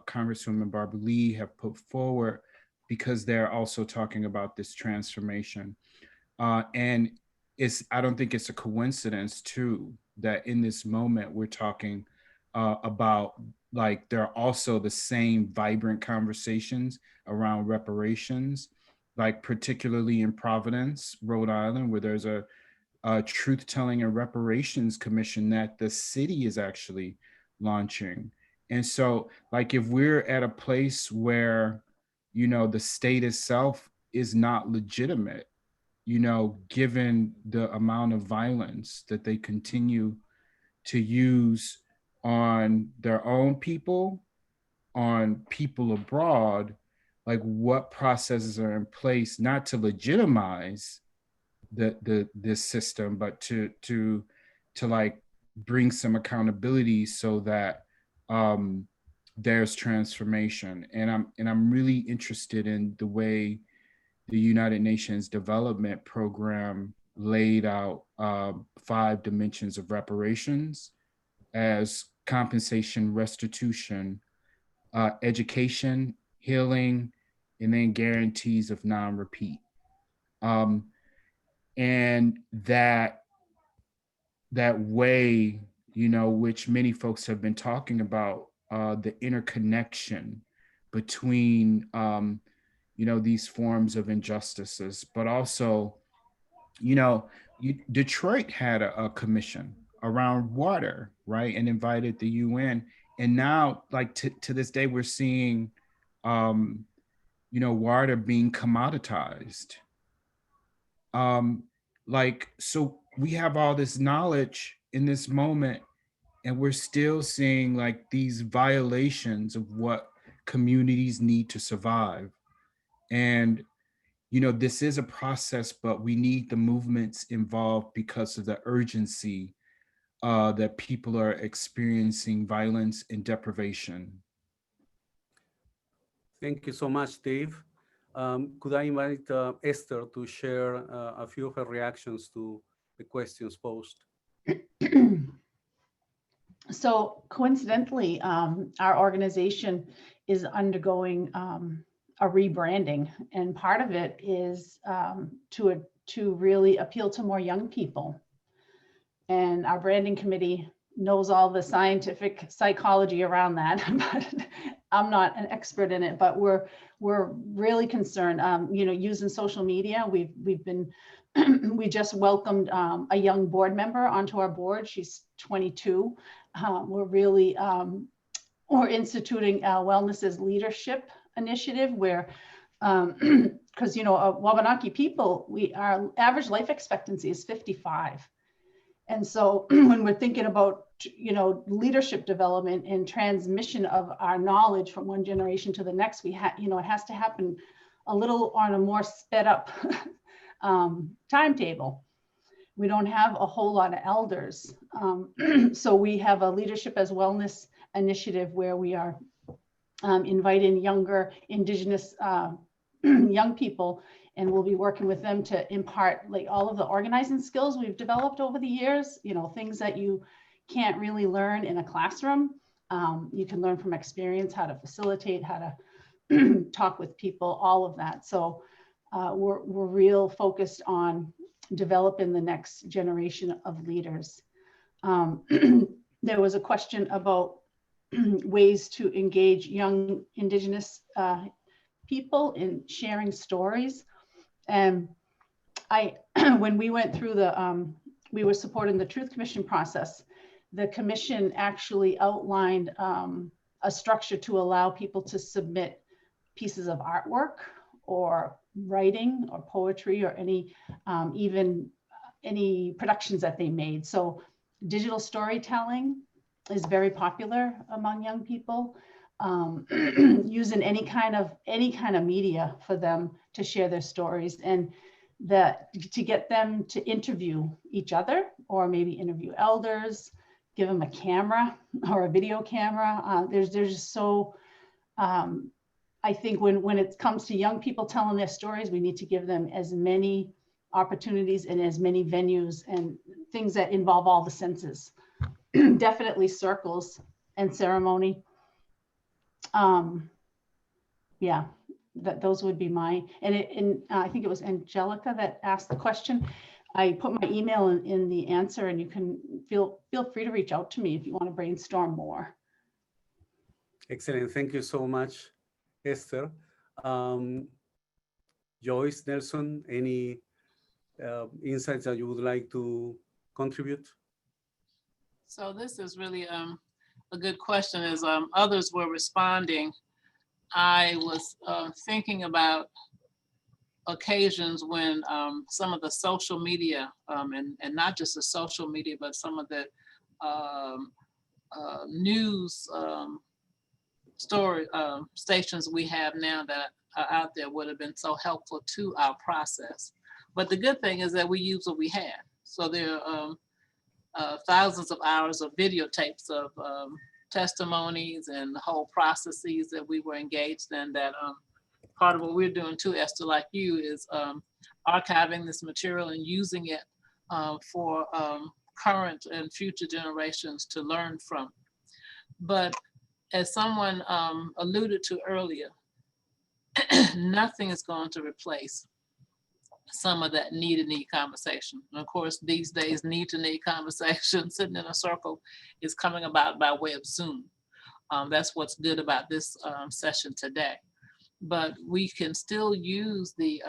Congresswoman Barbara Lee have put forward, because they're also talking about this transformation. And I don't think it's a coincidence too, that in this moment we're talking about, like, there are also the same vibrant conversations around reparations, like particularly in Providence, Rhode Island, where there's a truth-telling and reparations commission that the city is actually launching. And so, like, if we're at a place where, you know, the state itself is not legitimate, you know, given the amount of violence that they continue to use on their own people, on people abroad, like, what processes are in place, not to legitimize this system, but to like bring some accountability so that there's transformation. And I'm really interested in the way the United Nations Development Program laid out 5 dimensions of reparations as compensation, restitution, education, healing, and then guarantees of non-repeat. And that way, you know, which many folks have been talking about, the interconnection between, you know, these forms of injustices, but also, you know, Detroit had a commission around water, right? And invited the UN. And now, like, to this day, we're seeing, you know, water being commoditized. Like, so we have all this knowledge in this moment, and we're still seeing like these violations of what communities need to survive. And, you know, this is a process, but we need the movements involved because of the urgency that people are experiencing violence and deprivation. Thank you so much, Dave. Could I invite Esther to share a few of her reactions to the questions posed? So coincidentally, our organization is undergoing a rebranding, and part of it is to really appeal to more young people. And our branding committee knows all the scientific psychology around that, but I'm not an expert in it. But we're really concerned. You know, using social media, we've been we just welcomed a young board member onto our board. She's 22. We're really we're instituting Wellness as Leadership initiative, where because you know, Wabanaki people, our average life expectancy is 55. And so when we're thinking about, you know, leadership development and transmission of our knowledge from one generation to the next, you know, it has to happen a little on a more sped up timetable. We don't have a whole lot of elders. So we have a Leadership as Wellness initiative where we are inviting younger Indigenous young people, and we'll be working with them to impart like all of the organizing skills we've developed over the years, you know, things that you can't really learn in a classroom. You can learn from experience, how to facilitate, how to talk with people, all of that. So we're real focused on developing the next generation of leaders. There was a question about ways to engage young Indigenous people in sharing stories. And when we went through we were supporting the Truth Commission process, the commission actually outlined a structure to allow people to submit pieces of artwork or writing or poetry or any, even any productions that they made. So digital storytelling is very popular among young people. Using any kind of media for them to share their stories, and to get them to interview each other or maybe interview elders, give them a camera or a video camera. There's just so, I think when it comes to young people telling their stories, we need to give them as many opportunities and as many venues and things that involve all the senses. Definitely circles and ceremony. Yeah, those would be mine. And I think it was Angelica that asked the question. I put my email in the answer, and you can feel free to reach out to me if you want to brainstorm more. Excellent. Thank you so much, Esther. Joyce, Nelson, any insights that you would like to contribute? So this is really a good question. As others were responding, I was thinking about occasions when some of the social media, and not just the social media, but some of the news story stations we have now that are out there would have been so helpful to our process. But the good thing is that we use what we had. So there are thousands of hours of videotapes of testimonies and the whole processes that we were engaged in, that part of what we're doing too, Esther, like you, is archiving this material and using it for current and future generations to learn from. But as someone alluded to earlier, nothing is going to replace some of that need conversation. And of course, these days, need conversation, sitting in a circle, is coming about by way of Zoom. That's what's good about this session today. But we can still use the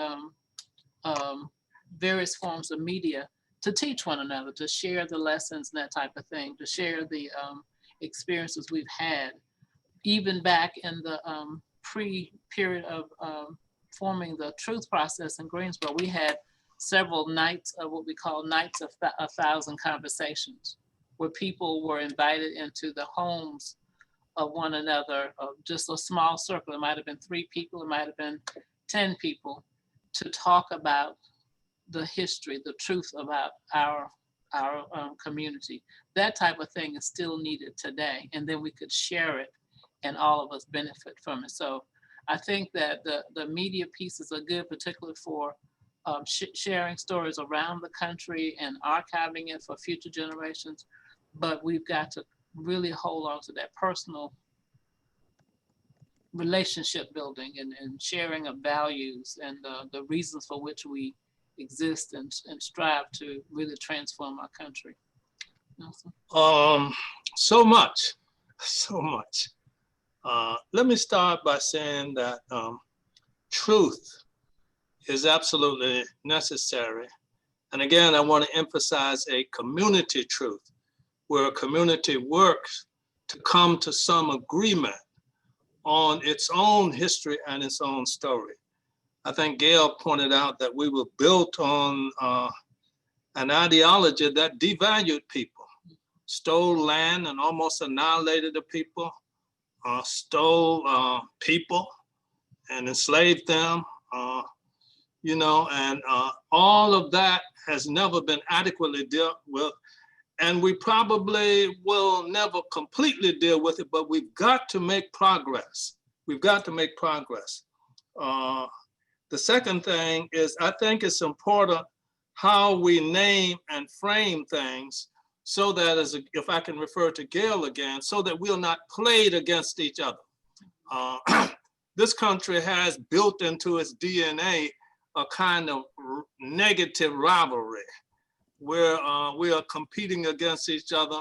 various forms of media to teach one another, to share the lessons and that type of thing, to share the experiences we've had. Even back in the pre-period of forming the Truth process in Greensboro, we had several nights of what we call nights of 1,000 conversations, where people were invited into the homes of one another, of just a small circle. It might have been 3 people, it might have been 10 people, to talk about the history, the truth about our community. That type of thing is still needed today. And then we could share it and all of us benefit from it. So I think that the media pieces are good, particularly for sharing stories around the country and archiving it for future generations. But we've got to really hold on to that personal relationship building and sharing of values and the reasons for which we exist and strive to really transform our country. Nelson? So much. Let me start by saying that truth is absolutely necessary. And again, I want to emphasize a community truth, where a community works to come to some agreement on its own history and its own story. I think Gail pointed out that we were built on an ideology that devalued people, stole land and almost annihilated the people, stole people and enslaved them, you know, and all of that has never been adequately dealt with. And we probably will never completely deal with it, but we've got to make progress. We've got to make progress. The second thing is, I think it's important how we name and frame things so that, if I can refer to Gail again, so that we're not played against each other. This country has built into its DNA a kind of negative rivalry where we are competing against each other,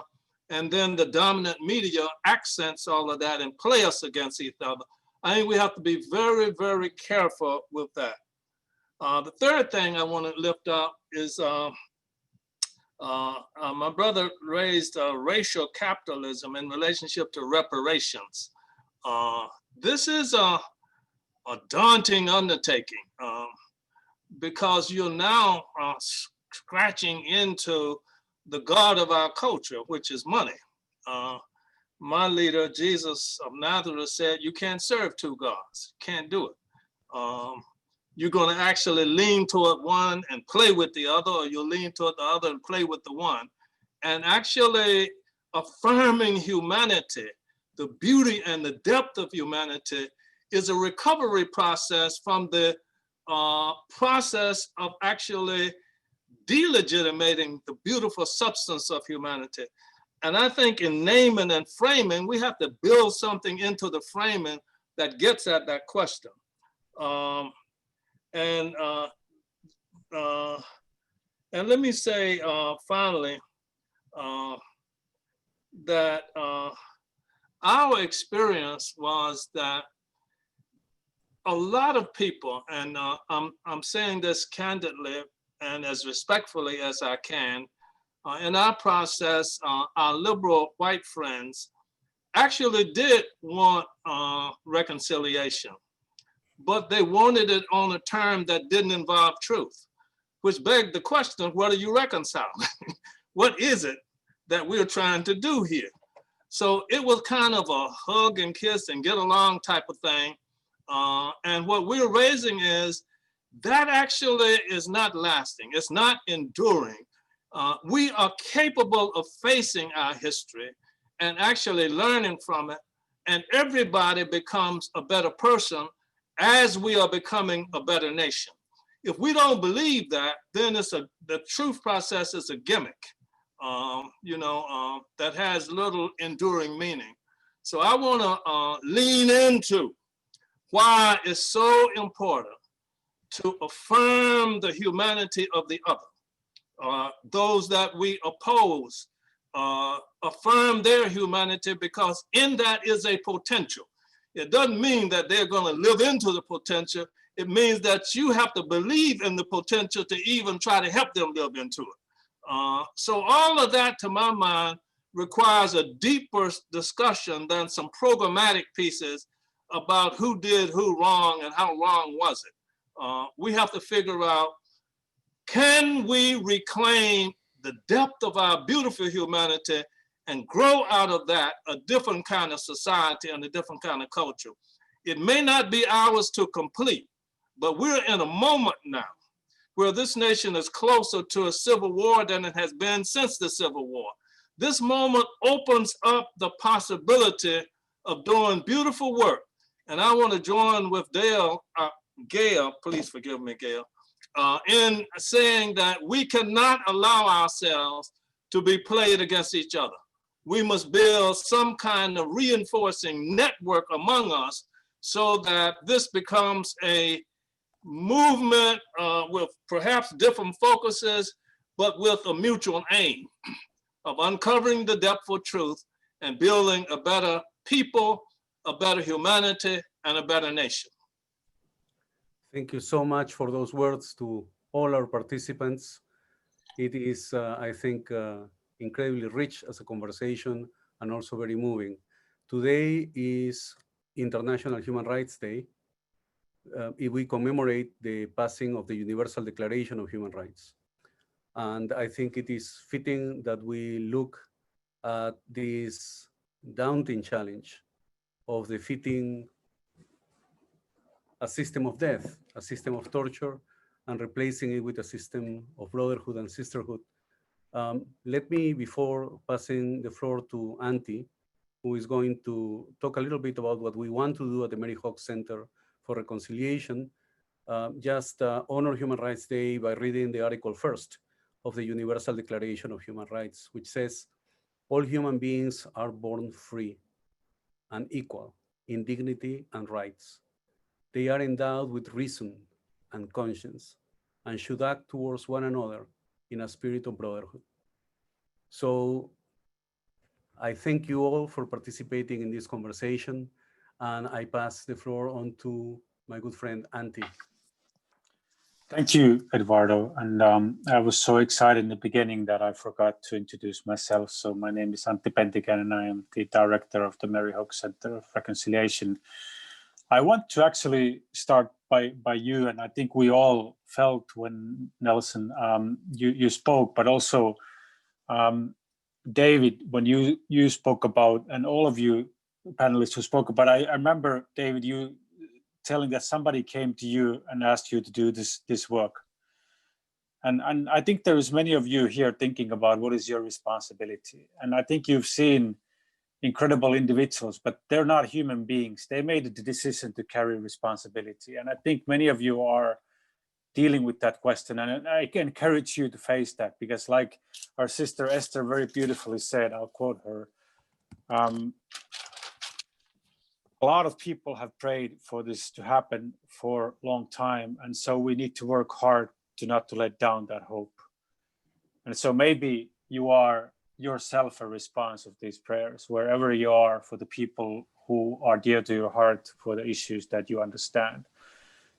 and then the dominant media accents all of that and play us against each other. I think we have to be very, very careful with that. The third thing I want to lift up is my brother raised racial capitalism in relationship to reparations. This is a daunting undertaking because you're now scratching into the God of our culture, which is money. My leader, Jesus of Nazareth, said, you can't serve two gods, can't do it. You're gonna actually lean toward one and play with the other, or you'll lean toward the other and play with the one. And actually affirming humanity, the beauty and the depth of humanity, is a recovery process from the process of actually delegitimating the beautiful substance of humanity. And I think in naming and framing, we have to build something into the framing that gets at that question. And let me say finally that our experience was that a lot of people, and I'm saying this candidly and as respectfully as I can, in our process, our liberal white friends actually did want reconciliation, but they wanted it on a term that didn't involve truth, which begged the question, what do you reconcile? What is it that we're trying to do here? So it was kind of a hug and kiss and get along type of thing. And what we're raising is that actually is not lasting. It's not enduring. We are capable of facing our history and actually learning from it. And everybody becomes a better person as we are becoming a better nation. If we don't believe that, then the truth process is a gimmick, that has little enduring meaning. So I want to lean into why it's so important to affirm the humanity of the other. Those that we oppose, affirm their humanity, because in that is a potential. It doesn't mean that they're going to live into the potential. It means that you have to believe in the potential to even try to help them live into it. So all of that, to my mind, requires a deeper discussion than some programmatic pieces about who did who wrong and how wrong was it. We have to figure out, can we reclaim the depth of our beautiful humanity and grow out of that a different kind of society and a different kind of culture? It may not be ours to complete, but we're in a moment now where this nation is closer to a civil war than it has been since the Civil War. This moment opens up the possibility of doing beautiful work And I want to join with Gail, please forgive me, Gail, in saying that we cannot allow ourselves to be played against each other. We must build some kind of reinforcing network among us so that this becomes a movement with perhaps different focuses, but with a mutual aim of uncovering the depth of truth and building a better people, a better humanity, and a better nation. Thank you so much for those words to all our participants. It is, I think, incredibly rich as a conversation and also very moving. Today is International Human Rights Day. We commemorate the passing of the Universal Declaration of Human Rights. And I think it is fitting that we look at this daunting challenge of defeating a system of death, a system of torture, and replacing it with a system of brotherhood and sisterhood. Let me, before passing the floor to Auntie, who is going to talk a little bit about what we want to do at the Mary Hawk Center for Reconciliation, just honor Human Rights Day by reading the article first of the Universal Declaration of Human Rights, which says, all human beings are born free and equal in dignity and rights. They are endowed with reason and conscience and should act towards one another in a spirit of brotherhood. So I thank you all for participating in this conversation, and I pass the floor on to my good friend, Auntie. Thank you, Eduardo. And I was so excited in the beginning that I forgot to introduce myself. So my name is Antti Pentikäinen, and I am the director of the Mary Hawk Center of Reconciliation. I want to actually start by you, and I think we all felt when Nelson, you spoke, but also David, when you spoke about, and all of you panelists who spoke about, I remember, David, you telling that somebody came to you and asked you to do this work. And I think there is many of you here thinking about what is your responsibility. And I think you've seen incredible individuals, but they're not human beings. They made the decision to carry responsibility. And I think many of you are dealing with that question. And I can encourage you to face that, because like our sister Esther very beautifully said, I'll quote her, a lot of people have prayed for this to happen for a long time. And so we need to work hard not to let down that hope. And so maybe you are yourself a response of these prayers, wherever you are, for the people who are dear to your heart, for the issues that you understand.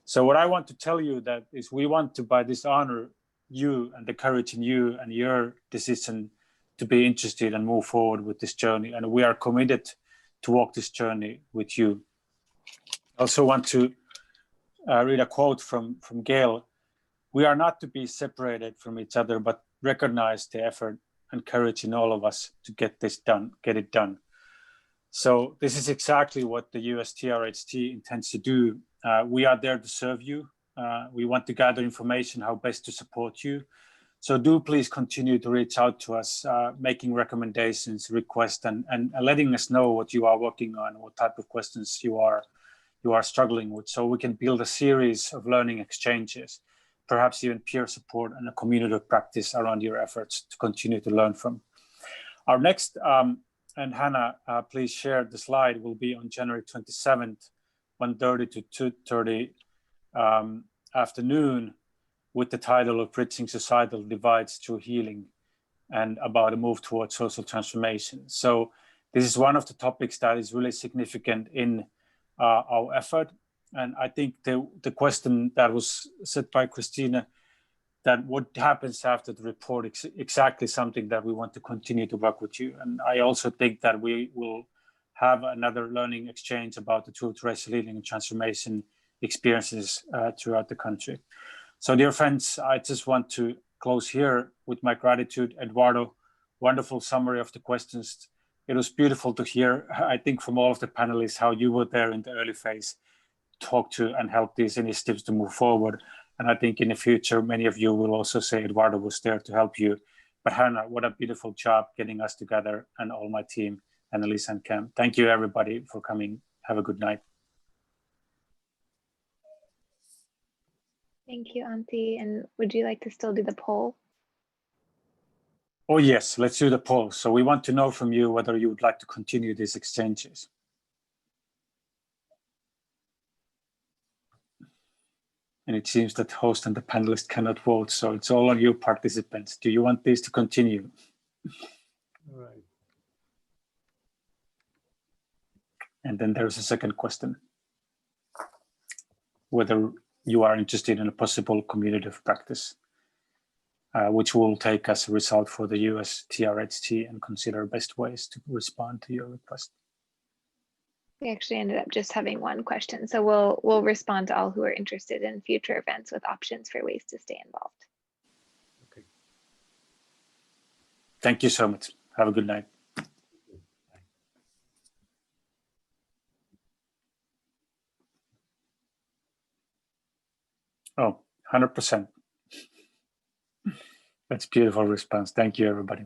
So what I want to tell you that is we want to, by this, honor you and the courage in you and your decision to be interested and move forward with this journey. And we are committed to walk this journey with you. I also want to read a quote from Gail. We are not to be separated from each other, but recognize the effort and courage in all of us to get this done, get it done. So this is exactly what the USTRHT intends to do. We are there to serve you. We want to gather information how best to support you. So do please continue to reach out to us, making recommendations, requests, and letting us know what you are working on, what type of questions you are struggling with, so we can build a series of learning exchanges, perhaps even peer support and a community of practice around your efforts to continue to learn from. Our next, and Hannah, please share the slide, will be on January 27th, 1:30 to 2:30 afternoon, with the title of Bridging Societal Divides Through Healing, and about a move towards social transformation. So this is one of the topics that is really significant in our effort. And I think the question that was said by Christina, that what happens after the report, is exactly something that we want to continue to work with you. And I also think that we will have another learning exchange about the truth, racial healing, and transformation experiences throughout the country. So dear friends, I just want to close here with my gratitude. Eduardo, wonderful summary of the questions. It was beautiful to hear, I think, from all of the panelists, how you were there in the early phase, talk to and help these initiatives to move forward. And I think in the future, many of you will also say Eduardo was there to help you. But Hannah, what a beautiful job getting us together, and all my team, Annalise and Cam. Thank you, everybody, for coming. Have a good night. Thank you, Auntie. And would you like to still do the poll? Oh yes, let's do the poll. So we want to know from you whether you would like to continue these exchanges. And it seems that the host and the panelist cannot vote, so it's all on you participants. Do you want this to continue? All right. And then there's a second question. Whether you are interested in a possible community of practice, which will take as a result for the US TRHT and consider best ways to respond to your request. We actually ended up just having one question. So we'll respond to all who are interested in future events with options for ways to stay involved. Okay. Thank you so much. Have a good night. Oh, 100%. That's beautiful response. Thank you, everybody.